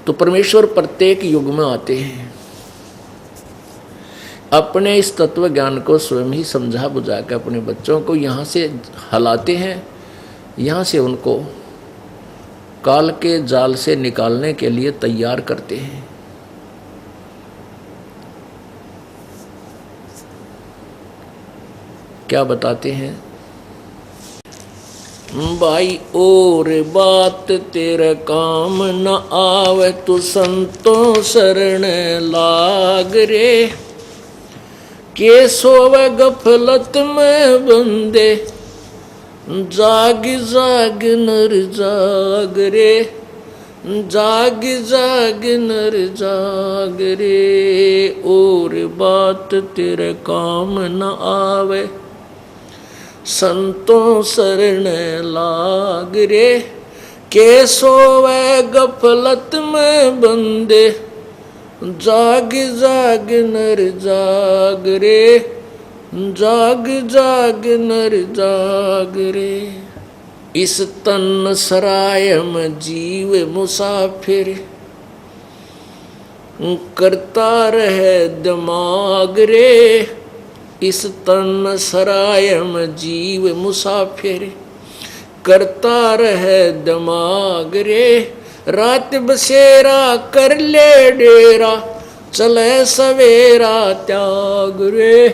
तो परमेश्वर प्रत्येक युग में आते हैं, अपने इस तत्व ज्ञान को स्वयं ही समझा बुझा के अपने बच्चों को यहाँ से हलाते हैं, यहाँ से उनको काल के जाल से निकालने के लिए तैयार करते हैं। क्या बताते हैं भाई, और बात तेरे काम न आवे, तू संतों शरण लाग रे। के सोवे गफलत में बंदे, जाग जाग नर जाग रे, जाग जाग नर जाग रे। और बात तेरे काम न आवे, संतों शरण लाग रे। के सोवे गफलत में बंदे, जाग जाग नर जाग रे, जाग जाग नर जाग रे। इस तन सराय में जीव मुसाफिर, करता रहे दिमाग रे। इस तन सराय में जीव मुसाफिर, करता रहे दिमाग रे। रात बसेरा कर ले डेरा, चले सवेरा त्याग रे,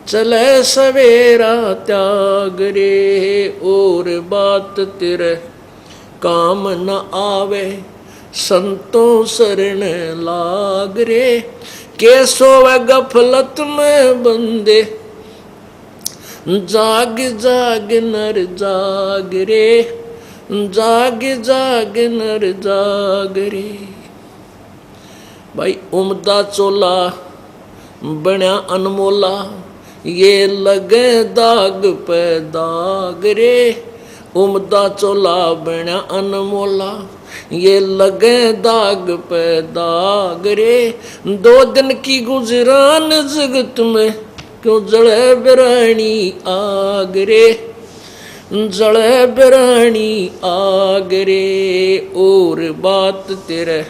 चले सवेरा त्याग रे। और बात तेरे काम न आवे, संतों शरण लाग रे। के सोवे गफलत में बंदे, जाग जाग नर जाग रे, जाग जाग नर जाग रे। भाई उमदा चोला बन्या अनमोला, ये लगे दाग पे दाग रे। उमदा चोला बन्या अनमोला, ये लगे दाग पे दाग रे। 2 दिन की गुजरान जगत में, क्यों जले बिरानी आग रे, जले बिरानी आग रे। और बात तेरे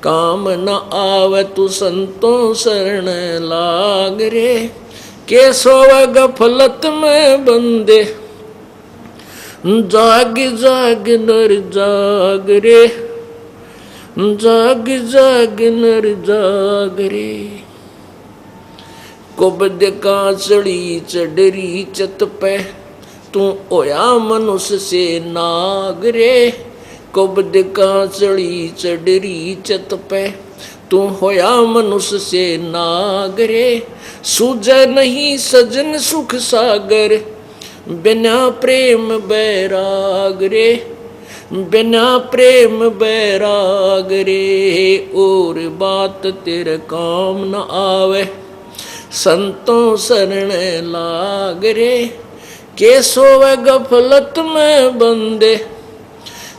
काम न आवे, तू संतों शरण लाग रे। के सोवे गफलत में बंदे, जाग जाग नर जाग रे, जाग जाग नर जाग रे। कुबद का चढ़ी चढ़री चत पे, तू ओया मनुष्य से नाग रे। कुबद का चढ़ी चढ़री चत पे, तू होया मनुष्य से नाग रे। सूझे नहीं सजन सुख सागर, बिना प्रेम बैराग रे, बिना प्रेम बैराग रे। और बात तेरे काम न आवे, संतों शरण लाग रे। के सोवे गफलत में बंदे,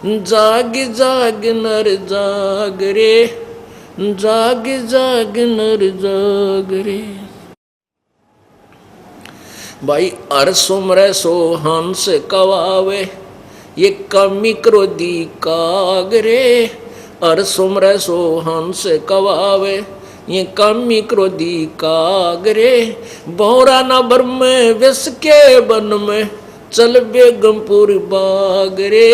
जाग जाग नर जाग रे, जाग जाग नर जाग रे। भाई हर सुमरे सो हंस कवावे, ये कमी क्रोधी काग रे। हर सुमरे सो हंस कवावे, ये कमी क्रोधी काग रे। बोरा न बर में विष के बन में, चल बेगमपुर बाग रे,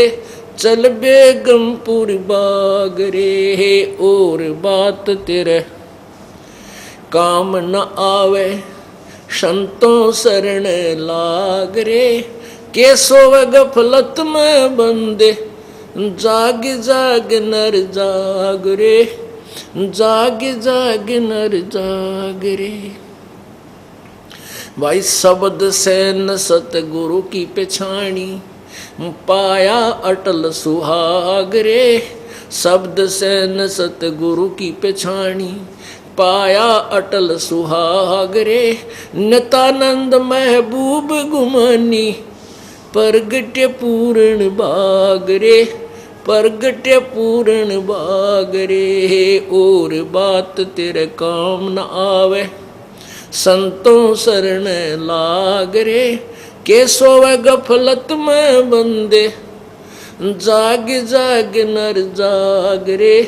चल बेगमपुर बाग रे। और बात तेरे काम न आवे, संतों शरण लाग रे। के सोवे गफलत में बंदे, जाग जाग नर जाग रे, जाग जाग नर जाग रे। भाई शब्द से न सतगुरु की पेछाणी, पाया अटल सुहाग रे। शब्द से न सतगुरु की पेछाणी, पाया अटल सुहाग रे। नितानंद महबूब गुमानी, प्रगट्य पूर्ण बाग रे। प्रगट्य पूर्ण बाग रे। और बात तेरे काम न आवे, संतों शरण लाग रे। के सोवे गफलत में बंदे, जाग जाग नर जाग रे।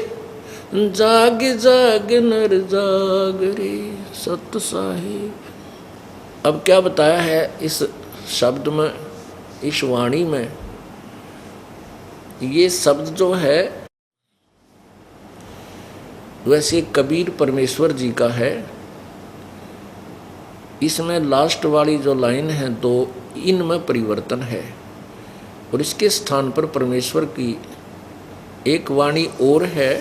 जाग जाग नर जाग रे। सत साहिब। अब क्या बताया है इस शब्द में, इस वाणी में? ये शब्द जो है वैसे कबीर परमेश्वर जी का है। इसमें लास्ट वाली जो लाइन है दो, इनमें परिवर्तन है और इसके स्थान पर परमेश्वर की एक वाणी और है,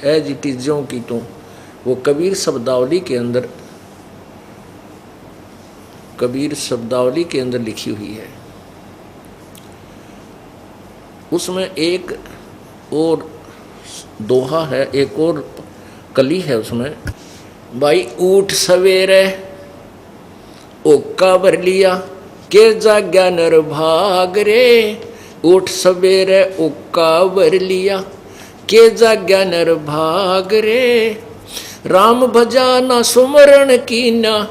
एज इट इज ज्यों की त्यों। वो कबीर शब्दावली के अंदर, कबीर शब्दावली के अंदर लिखी हुई है। उसमें एक और दोहा है, एक और कली है उसमें। भाई ऊठ सवेरे ओका भर लिया, के जाग्या नर भाग रे। ऊठ सवेरे ओका भर लिया, के जाग्या नर भाग रे। राम भजा ना सुमरण कीना,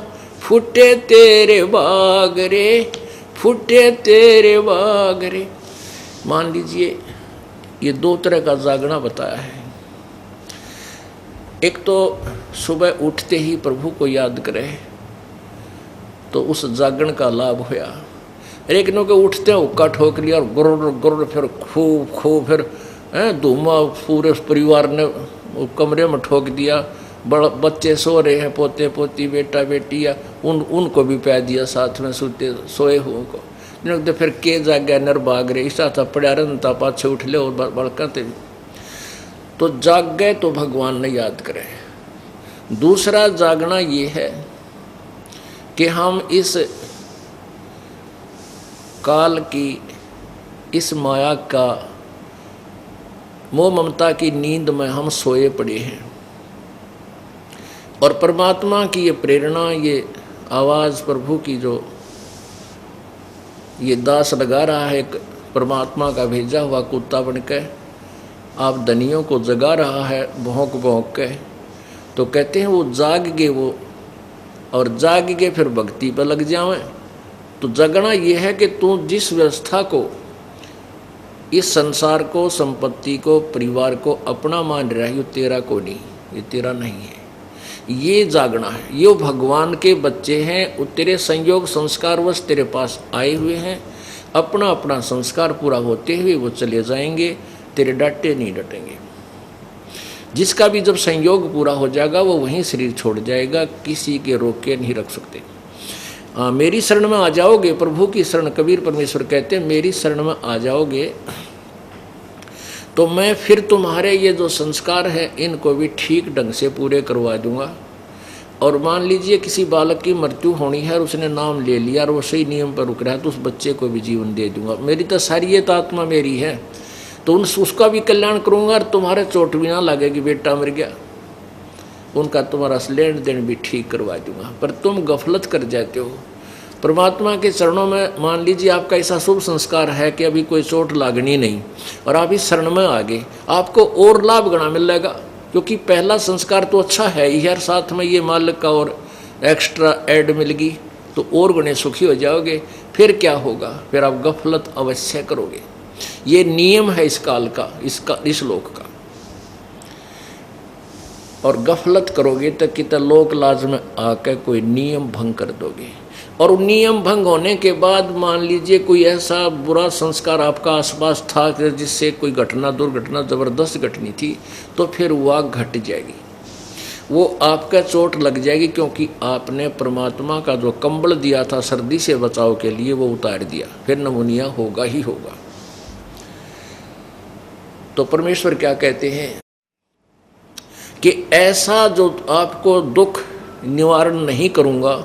फूटे तेरे बाग रे। फूटे तेरे बाग रे। मान लीजिए ये दो तरह का जागना बताया है। एक तो सुबह उठते ही प्रभु को याद करे तो उस जागरण का लाभ होया। लेकिन के उठते हुक्का ठोक लिया और गुर गुर, फिर खूब खूब, फिर धूमा पूरे परिवार ने कमरे में ठोक दिया। बड़ा बच्चे सो रहे हैं, पोते पोती बेटा बेटी, या उनको भी पै दिया साथ में सोते सोए हुए को। तो फिर के जाग्या नर भाग रे। ऐसा था पड़ा रहता पाछे उठ ले और बड़काते। तो जाग गए तो भगवान ने याद करे। दूसरा जागना ये है कि हम इस काल की, इस माया का, मोह ममता की नींद में हम सोए पड़े हैं और परमात्मा की ये प्रेरणा, ये आवाज़ प्रभु की जो ये दास लगा रहा है, एक परमात्मा का भेजा हुआ कुत्ता बन के आप धनियों को जगा रहा है भौंक भौंक के। तो कहते हैं वो जाग गए वो, और जाग के फिर भक्ति पर लग जावें। तो जगना ये है कि तू जिस व्यवस्था को, इस संसार को, संपत्ति को, परिवार को अपना मान रहा है, ये तेरा को नहीं, ये तेरा नहीं है। ये जागना है। ये भगवान के बच्चे हैं, वो तेरे संयोग संस्कारवश तेरे पास आए हुए हैं। अपना अपना संस्कार पूरा होते हुए वो चले जाएंगे, तेरे डांटे नहीं डटेंगे। जिसका भी जब संयोग पूरा हो जाएगा वो वहीं शरीर छोड़ जाएगा, किसी के रोके नहीं रख सकते। मेरी शरण में आ जाओगे, प्रभु की शरण, कबीर परमेश्वर कहते हैं मेरी शरण में आ जाओगे तो मैं फिर तुम्हारे ये जो संस्कार है इनको भी ठीक ढंग से पूरे करवा दूंगा। और मान लीजिए किसी बालक की मृत्यु होनी है और उसने नाम ले लिया और वो सही नियम पर रुक रहा है तो उस बच्चे को भी जीवन दे दूंगा। मेरी तो सारी ये आत्मा मेरी है, तो उसका भी कल्याण करूंगा और तुम्हारे चोट भी ना लगेगी, बेटा मर गया, उनका तुम्हारा लेन देन भी ठीक करवा दूंगा। पर तुम गफलत कर जाते हो परमात्मा के चरणों में। मान लीजिए आपका ऐसा शुभ संस्कार है कि अभी कोई चोट लागनी नहीं और आप इस शरण में आ गए, आपको और लाभ गणा मिलेगा, क्योंकि पहला संस्कार तो अच्छा है ही यार, साथ में ये मालिक का और एक्स्ट्रा ऐड मिल गई तो और गुणे सुखी हो जाओगे। फिर क्या होगा, फिर आप गफलत अवश्य करोगे। ये नियम है इस काल का, इस लोक का। और गफलत करोगे तो कितना लोक लाज में आकर कोई नियम भंग कर दोगे। और नियम भंग होने के बाद मान लीजिए कोई ऐसा बुरा संस्कार आपका आसपास था कि जिससे कोई घटना, दुर्घटना ज़बरदस्त घटनी थी, तो फिर वह घट जाएगी, वो आपका चोट लग जाएगी, क्योंकि आपने परमात्मा का जो कंबल दिया था सर्दी से बचाव के लिए वो उतार दिया, फिर नमूनिया होगा ही होगा। तो परमेश्वर क्या कहते हैं कि ऐसा जो आपको दुख निवारण नहीं करूँगा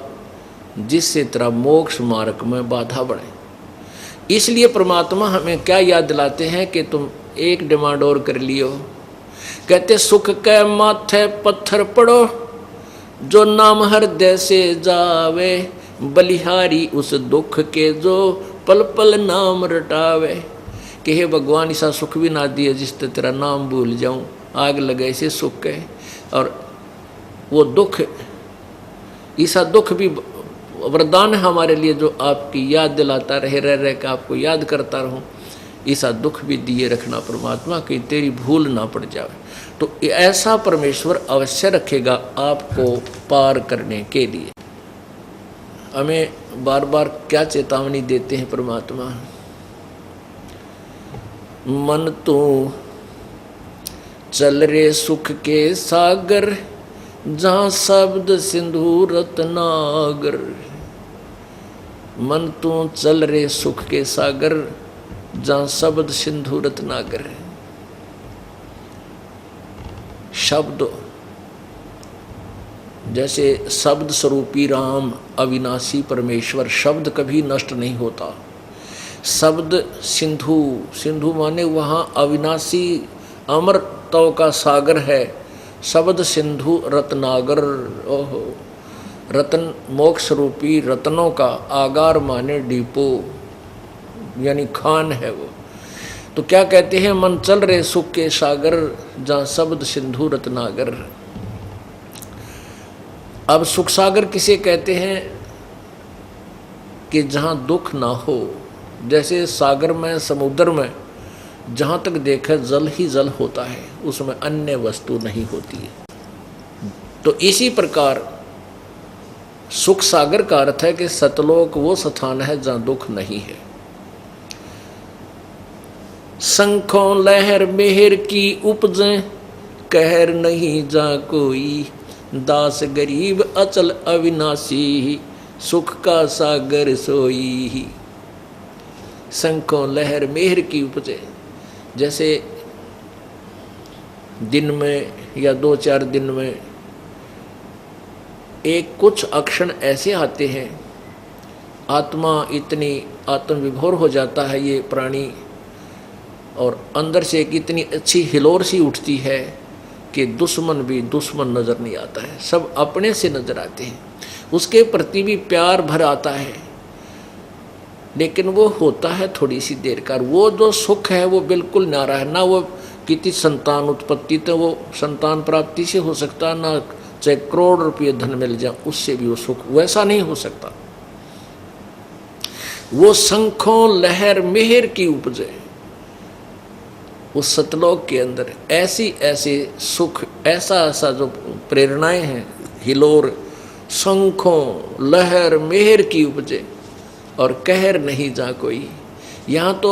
जिससे तेरा मोक्ष मार्ग में बाधा बढ़े। इसलिए परमात्मा हमें क्या याद दिलाते हैं कि तुम एक डिमांड और कर लियो। कहते सुख के माथे पत्थर पड़ो, जो नाम हृदय से जावे, बलिहारी उस दुख के जो पल पल नाम रटावे। कि हे भगवान, ऐसा सुख भी ना दिए जिससे तेरा नाम भूल जाऊं, आग लगे से सुख है। और वो दुख, ऐसा दुख भी वरदान है हमारे लिए, जो आपकी याद दिलाता रहे, रह रह के आपको याद करता रहूं। ऐसा दुख भी दिए रखना परमात्मा, कि तेरी भूल ना पड़ जाए। तो ऐसा परमेश्वर अवश्य रखेगा आपको पार करने के लिए। हमें बार बार क्या चेतावनी देते हैं परमात्मा। मन तू चल रे सुख के सागर, जहाँ शब्द सिंधु रत्नागर। मन तू चल रे सुख के सागर, जहाँ शब्द सिंधु रत्नागर। शब्द जैसे शब्द स्वरूपी राम अविनाशी परमेश्वर, शब्द कभी नष्ट नहीं होता। शब्द सिंधु, सिंधु माने वहाँ अविनाशी अमरत्व का सागर है। शब्द सिंधु रत्नागर, ओहो, रत्न मोक्ष रूपी रत्नों का आगार माने डिपो, यानी खान है वो। तो क्या कहते हैं, मन चल रहे सुख के सागर, जहाँ शब्द सिंधु रत्नागर। अब सुख सागर किसे कहते हैं कि जहाँ दुख ना हो। जैसे सागर में, समुद्र में जहाँ तक देखे जल ही जल होता है, उसमें अन्य वस्तु नहीं होती है। तो इसी प्रकार सुख सागर का अर्थ है कि सतलोक वो स्थान है जहाँ दुख नहीं है। शंखों लहर मेहर की उपजें, कहर नहीं जा कोई, दास गरीब अचल अविनाशी, सुख का सागर सोई। शंखों लहर मेहर की उपजे, जैसे दिन में या 2-4 दिन में एक कुछ अक्षण ऐसे आते हैं, आत्मा इतनी आत्मविभोर हो जाता है ये प्राणी, और अंदर से एक इतनी अच्छी हिलोर सी उठती है कि दुश्मन भी दुश्मन नज़र नहीं आता है, सब अपने से नज़र आते हैं। उसके प्रति भी प्यार भर आता है, लेकिन वो होता है थोड़ी सी देर का। वो जो सुख है वो बिल्कुल न्यारा है। ना वो कितनी संतान उत्पत्ति, तो वो संतान प्राप्ति से हो सकता, ना चाहे करोड़ रुपये धन मिल जाए उससे भी वो सुख वैसा नहीं हो सकता। वो शंखों लहर मेहर की उपजे, उस सतलोक के अंदर ऐसी ऐसे सुख, ऐसा ऐसा जो प्रेरणाएं हैं, हिलोर शंखों लहर मेहर की उपजे, और कहर नहीं जा कोई। यहाँ तो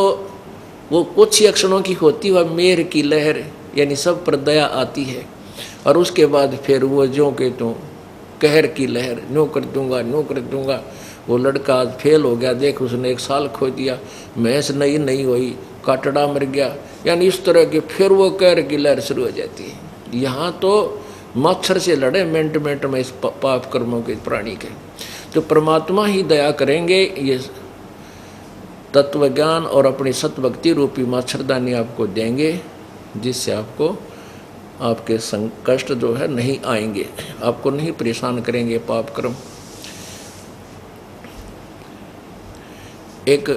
वो कुछ ही अक्षरों की होती, वह मेहर की लहर, यानी सब पर दया आती है, और उसके बाद फिर वो ज्यों के त्यों कहर की लहर, न्यों कर दूंगा न्यों कर दूंगा। वो लड़का आज फेल हो गया, देख उसने 1 साल खो दिया, भैंस नहीं हुई, काटड़ा मर गया, यानी इस तरह के फिर वो कहर की लहर शुरू हो जाती है। यहाँ तो मच्छर से लड़े मिनट मिनट में इस पाप कर्मों के प्राणी के। तो परमात्मा ही दया करेंगे, ये तत्व ज्ञान और अपनी सतभक्ति रूपी मच्छरदानी आपको देंगे, जिससे आपको आपके संकष्ट जो है नहीं आएंगे, आपको नहीं परेशान करेंगे पाप कर्म। एक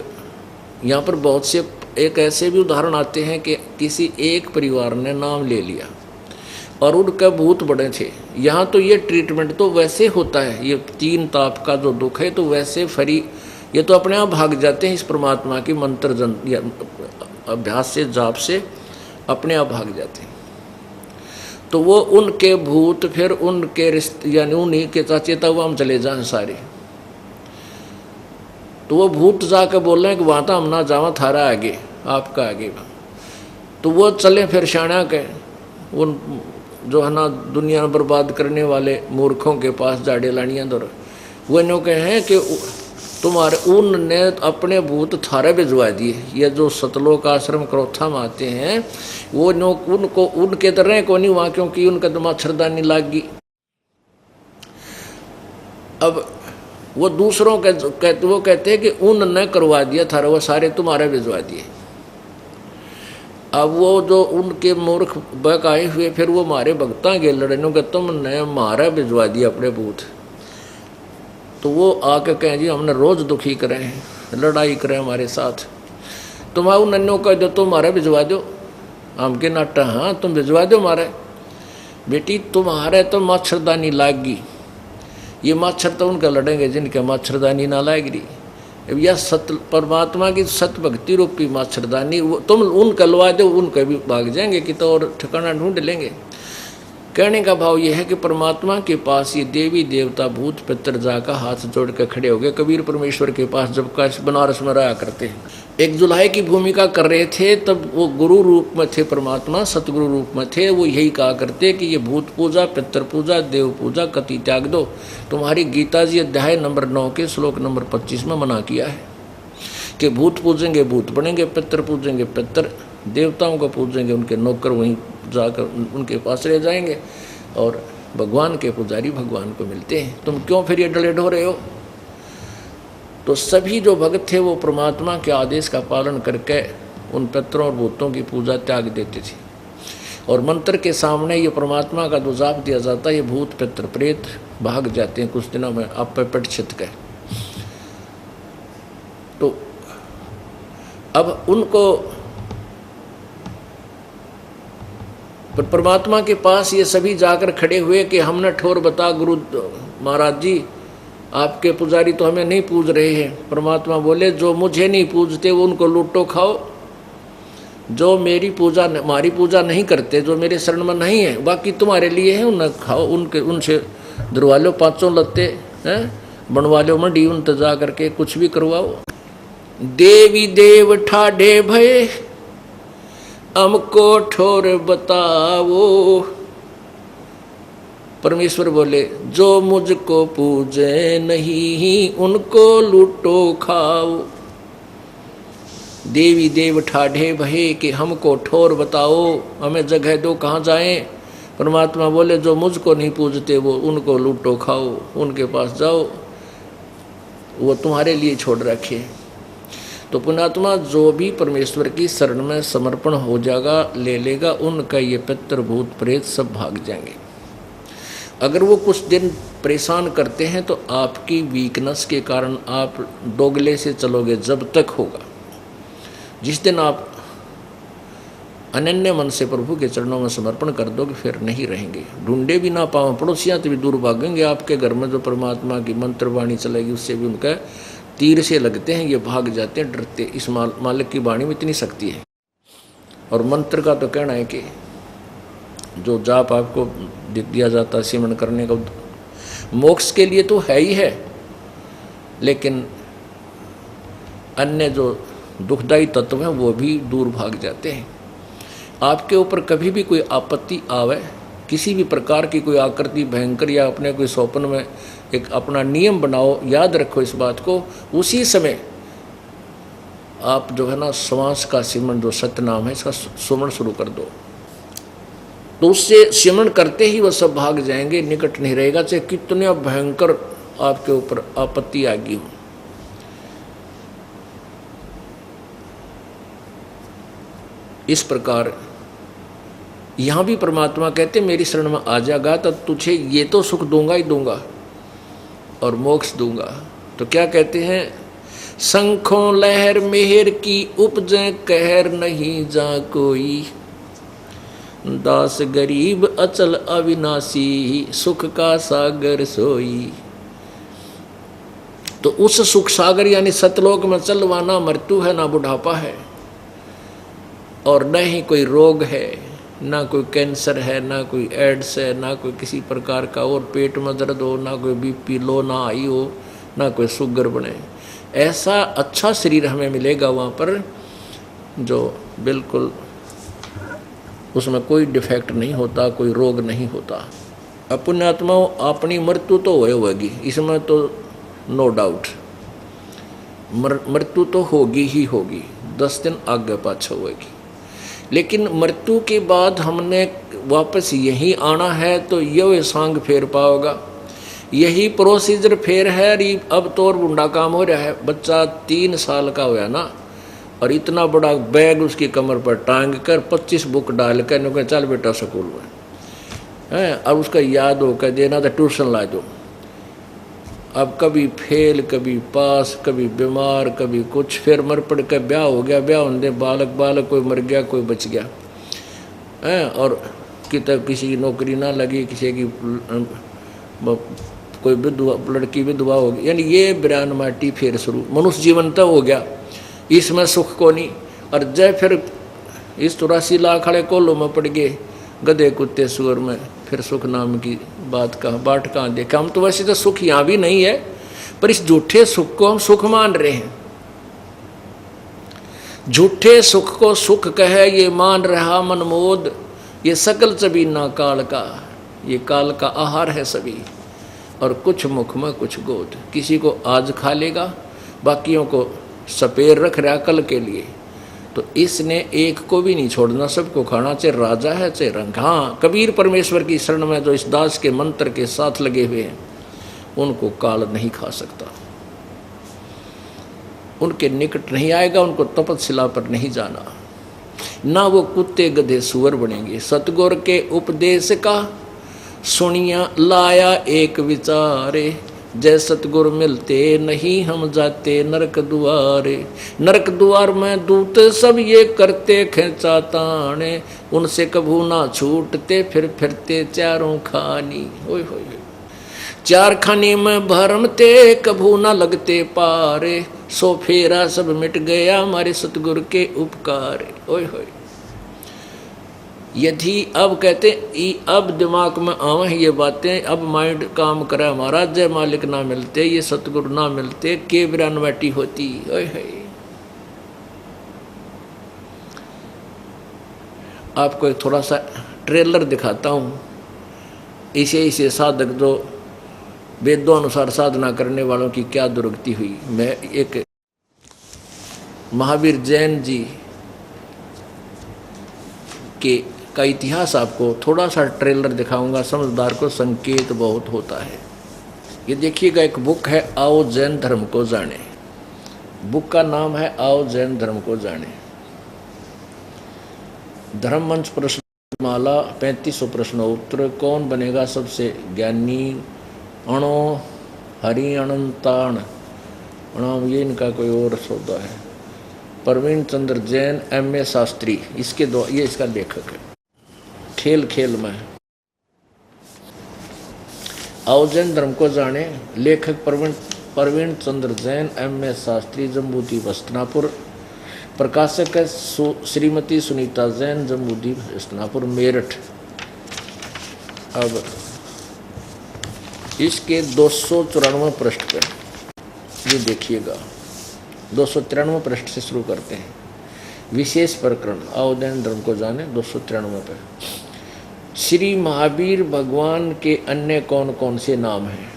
यहाँ पर बहुत से एक ऐसे भी उदाहरण आते हैं कि किसी एक परिवार ने नाम ले लिया और उनका भूत बड़े थे। यहाँ तो ये ट्रीटमेंट तो वैसे होता है, ये 3 ताप का जो दुख है तो वैसे फरी, ये तो अपने आप भाग जाते हैं इस परमात्मा की मंत्र जन या अभ्यास से, जाप से अपने आप भाग जाते हैं। तो वो उनके भूत फिर उनके रिश्ते, यानी उन्हीं के चेता हुआ हम चले जाएं सारे। तो वो भूत जाकर बोल रहे हैं कि वहाँ तो हम ना जावा, थारा आगे आपका आगे। तो वो चले फिर शाणा के उन जो है ना दुनिया बर्बाद करने वाले मूर्खों के पास जाड़े लानियाँ दौर। वो इन्हों के हैं कि तुम्हारे उनने अपने भूत थारे भिजवा दिए। ये जो सतलोक आश्रम क्रोथा में आते हैं वो उनको उनके तो रहे को नहीं वहाँ, क्योंकि उनका तो मच्छरदानी लाग गई। अब वो दूसरों वो कहते हैं कि उनने करवा दिया था, वो सारे तुम्हारे भिजवा दिए। अब वो जो उनके मूर्ख बक आए हुए फिर वो मारे भगता के लड़नों के तुमने मारा भिजवा दिया अपने बूथ। तो वो आके कहें जी हमने रोज दुखी करे हैं, लड़ाई करें हमारे साथ, तुम्हारा नन्नों कह दो तुम्हारा भिजवा दो। हम के नाटा हाँ तुम भिजवा दो मारे। बेटी तुम्हारे तो मच्छरदानी लागी, ये मच्छर तो उनका लड़ेंगे जिनके मच्छरदानी ना लाग रही। अब यह सत परमात्मा की सत भक्ति रूपी मच्छरदानी तुम उनका लवा दो, उनका भी भाग जाएंगे कि तो और ठिकाना ढूंढ लेंगे। कहने का भाव यह है कि परमात्मा के पास ये देवी देवता भूत पितर जाकर हाथ जोड़ कर खड़े हो गए। कबीर परमेश्वर के पास जब काश बनारस में रहा करते हैं, एक जुल्हे की भूमिका कर रहे थे, तब वो गुरु रूप में थे, परमात्मा सतगुरु रूप में थे। वो यही कहा करते कि ये भूत पूजा पितर पूजा देव पूजा कति त्याग दो। तुम्हारी गीता जी अध्याय नंबर 9 के श्लोक नंबर 25 में मना किया है कि भूत पूजेंगे भूत बनेंगे, पितर पूजेंगे पितर, देवताओं को पूजेंगे उनके नौकर वहीं जाकर उनके पास रह जाएंगे, और भगवान के पुजारी भगवान को मिलते हैं। तुम क्यों फिर ये डलेड हो रहे हो? तो सभी जो भक्त थे वो परमात्मा के आदेश का पालन करके उन पितरों और भूतों की पूजा त्याग देते थे। और मंत्र के सामने ये परमात्मा का जो जाप दिया जाता है, ये भूत पितर प्रेत भाग जाते हैं कुछ दिनों में आप पे पट छित के। तो अब उनको परमात्मा के पास ये सभी जाकर खड़े हुए कि हमने ठोर बता गुरु महाराज जी, आपके पुजारी तो हमें नहीं पूज रहे हैं। परमात्मा बोले जो मुझे नहीं पूजते वो उनको लूटो खाओ, जो मेरी पूजा हमारी पूजा नहीं करते, जो मेरे शरण में नहीं है, बाकी तुम्हारे लिए है, उन्हें खाओ, उनके उनसे धरवा लो, पाँचों लत्ते हैं बनवा लो, मंडी उन जा करके कुछ भी करवाओ। देवी देव ठाढ़े भये हमको ठोर बताओ। परमेश्वर बोले जो मुझको पूजे नहीं उनको लूटो खाओ। देवी देव ठाढ़े भये कि हमको ठोर बताओ, हमें जगह दो, कहाँ जाएं? परमात्मा बोले जो मुझको नहीं पूजते वो उनको लूटो खाओ, उनके पास जाओ, वो तुम्हारे लिए छोड़ रखे। तो पुण्यात्मा जो भी परमेश्वर की शरण में समर्पण हो जाएगा, ले लेगा, उनका ये पितर भूत प्रेत सब भाग जाएंगे। अगर वो कुछ दिन परेशान करते हैं तो आपकी वीकनेस के कारण आप दोगले से चलोगे जब तक होगा। जिस दिन आप अनन्य मन से प्रभु के चरणों में समर्पण कर दोगे फिर नहीं रहेंगे। ढूंढे भी ना पाओ, पड़ोसियाँ तो भी दूर भागेंगे। आपके घर में जो परमात्मा की मंत्र वाणी चलेगी उससे भी उनका तीर से लगते हैं, ये भाग जाते हैं डरते। इस मालिक की वाणी में इतनी शक्ति है। और मंत्र का तो कहना है कि जो जाप आपको दिया जाता है सिमरन करने का, मोक्ष के लिए तो है ही है, लेकिन अन्य जो दुखदायी तत्व हैं वो भी दूर भाग जाते हैं। आपके ऊपर कभी भी कोई आपत्ति आवे, किसी भी प्रकार की कोई आकृति भयंकर, या अपने कोई स्वप्न में एक अपना नियम बनाओ, याद रखो इस बात को, उसी समय आप जो है ना श्वास का सिमरन, जो सत्य नाम है इसका सुमरण शुरू कर दो, तो उससे सिमरन करते ही वह सब भाग जाएंगे, निकट नहीं रहेगा, चाहे कितने भयंकर आपके ऊपर आपत्ति आ गई हो। इस प्रकार यहाँ भी परमात्मा कहते मेरी शरण में आ जाएगा तो तुझे ये तो सुख दूंगा ही दूंगा और मोक्ष दूंगा। तो क्या कहते हैं, शंखों लहर मेहर की उपजे कहर नहीं जा कोई, दास गरीब अचल अविनाशी सुख का सागर सोई। तो उस सुख सागर यानी सतलोक में चलवाना मृत्यु है, ना बुढ़ापा है, और न ही कोई रोग है, ना कोई कैंसर है, ना कोई एड्स है, ना कोई किसी प्रकार का और पेट में दर्द हो, ना कोई बीपी लो ना हाई हो, ना कोई शुगर बने। ऐसा अच्छा शरीर हमें मिलेगा वहाँ पर जो बिल्कुल उसमें कोई डिफेक्ट नहीं होता, कोई रोग नहीं होता। पुण्यात्माओं अपनी मृत्यु तो होगी, इसमें तो नो डाउट, मृत्यु तो होगी ही होगी, 10 दिन आगे पाछा होगी। लेकिन मृत्यु के बाद हमने वापस यहीं आना है तो यह सांग फेर पाओगा यही प्रोसीजर फेर है। अब तो और बुंडा काम हो रहा है। बच्चा 3 साल का हुआ ना, और इतना बड़ा बैग उसकी कमर पर टांग कर 25 बुक डाल कर नो चल बेटा स्कूल में है। अब उसका याद होकर देना तो ट्यूशन ला दो। अब कभी फेल, कभी पास, कभी बीमार, कभी कुछ, फिर मर पड़ कर ब्याह हो गया। ब्याह होने बालक कोई मर गया, कोई बच गया है। और किसी की नौकरी ना लगी, किसी की कोई विधवा, लड़की विधवा हो गई। यानी ये बिरान माटी फिर शुरू। मनुष्य जीवन तो हो गया, इसमें सुख को नहीं। और जब फिर इस 84 लाख वाले कोल्लों में पड़ गए, गधे कुत्ते सुअर में, फिर सुख नाम की बात कहाँ, बाट कहाँ देखा। हम तो वैसे तो सुख यहाँ भी नहीं है, पर इस झूठे सुख को हम सुख मान रहे हैं। झूठे सुख को सुख कहे ये मान रहा मनमोद। ये सकल चबीना काल का, ये काल का आहार है सभी। और कुछ मुख में कुछ गोद, किसी को आज खा लेगा, बाकियों को सपेर रख रहा कल के लिए। तो इसने एक को भी नहीं छोड़ना, सबको खाना, चाहे राजा है चाहे रंग। हाँ, कबीर परमेश्वर की शरण में जो इस दास के मंत्र के साथ लगे हुए हैं, उनको काल नहीं खा सकता, उनके निकट नहीं आएगा, उनको तपस्या पर नहीं जाना। ना वो कुत्ते गधे सुअर बनेंगे। सतगुर के उपदेश का सुनिया लाया एक विचारे, जय सतगुर मिलते नहीं हम जाते नरक दुआरे। नरक द्वार में दूत सब ये करते खेचा ताने, उनसे कभू ना छूटते फिर फिरते चारों खानी। ओए होए, चार खानी में भरमते कभू ना लगते पारे, सो फेरा सब मिट गया हमारे सतगुर के उपकार। ओए होए, यदि अब कहते अब दिमाग में आवे ये बातें, अब माइंड काम करे हमारा, जय मालिक ना मिलते, ये सतगुरु ना मिलते, के बिरानवाटी होती। ओए होए, आपको एक थोड़ा सा ट्रेलर दिखाता हूँ। इसे साधक जो वेदों अनुसार साधना करने वालों की क्या दुर्गति हुई। मैं एक महावीर जैन जी का इतिहास आपको थोड़ा सा ट्रेलर दिखाऊंगा। समझदार को संकेत बहुत होता है। ये देखिएगा, एक बुक है आओ जैन धर्म को जाने। बुक का नाम है आओ जैन धर्म को जाने। धर्म मंच प्रश्न माला 3500 प्रश्नोत्तर। कौन बनेगा सबसे ज्ञानी। अणो हरि अनंताण अणाम, ये इनका कोई और सौदा है। प्रवीण चंद्र जैन M.A. शास्त्री, इसके दो, ये इसका लेखक है। खेल में आओ जैन धर्म को जाने। लेखक प्रवीण चंद्र जैन M.A. शास्त्री, जम्बूद्वीप हस्तिनापुर। प्रकाशक है श्रीमती सुनीता जैन, जम्बूद्वीप हस्तिनापुर मेरठ। अब इसके 294 पृष्ठ पर ये देखिएगा, 293 पृष्ठ से शुरू करते हैं। विशेष प्रकरण आओ जैन धर्म को जाने 293 पर। श्री महावीर भगवान के अन्य कौन कौन से नाम हैं।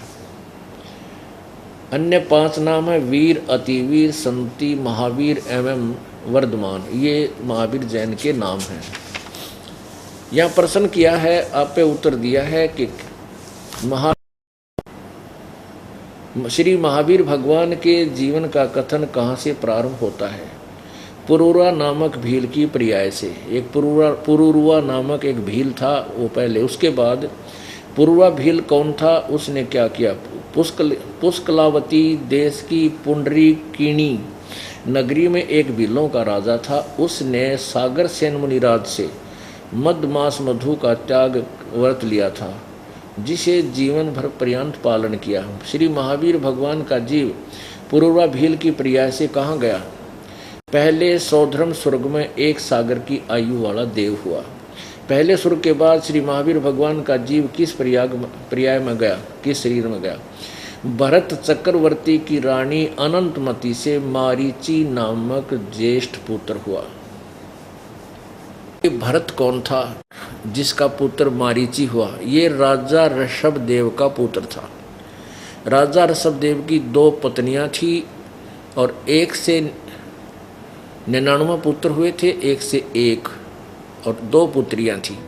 अन्य 5 नाम है वीर, अतिवीर, संति, महावीर एवं वर्धमान। ये महावीर जैन के नाम हैं। यहाँ प्रश्न किया है, आप पे उत्तर दिया है कि श्री महावीर भगवान के जीवन का कथन कहाँ से प्रारंभ होता है। पुरूरा नामक भील की पर्याय से। एक पुरूरुआ नामक एक भील था वो पहले, उसके बाद पुरूरा भील कौन था, उसने क्या किया। पुष्कलावती देश की पुंडरीकिणी नगरी में एक भीलों का राजा था। उसने सागर सेन मुनिराज से मधमास मधु का त्याग व्रत लिया था, जिसे जीवन भर पर्यंत पालन किया। श्री महावीर भगवान का जीव पुरूरा भील की पर्याय से कहाँ गया। पहले सौधर्म स्वर्ग में एक सागर की आयु वाला देव हुआ। पहले स्वर्ग के बाद श्री महावीर भगवान का जीव किस पर्याय में गया, किस शरीर में गया। भरत चक्रवर्ती की रानी अनंतमती से मारीची नामक ज्येष्ठ पुत्र हुआ। भरत कौन था जिसका पुत्र मारीची हुआ। ये राजा ऋषभदेव का पुत्र था। राजा ऋषभदेव की 2 पत्नियां थी और 1 से 99 पुत्र हुए थे, 1 से 1, और 2 पुत्रियां थी।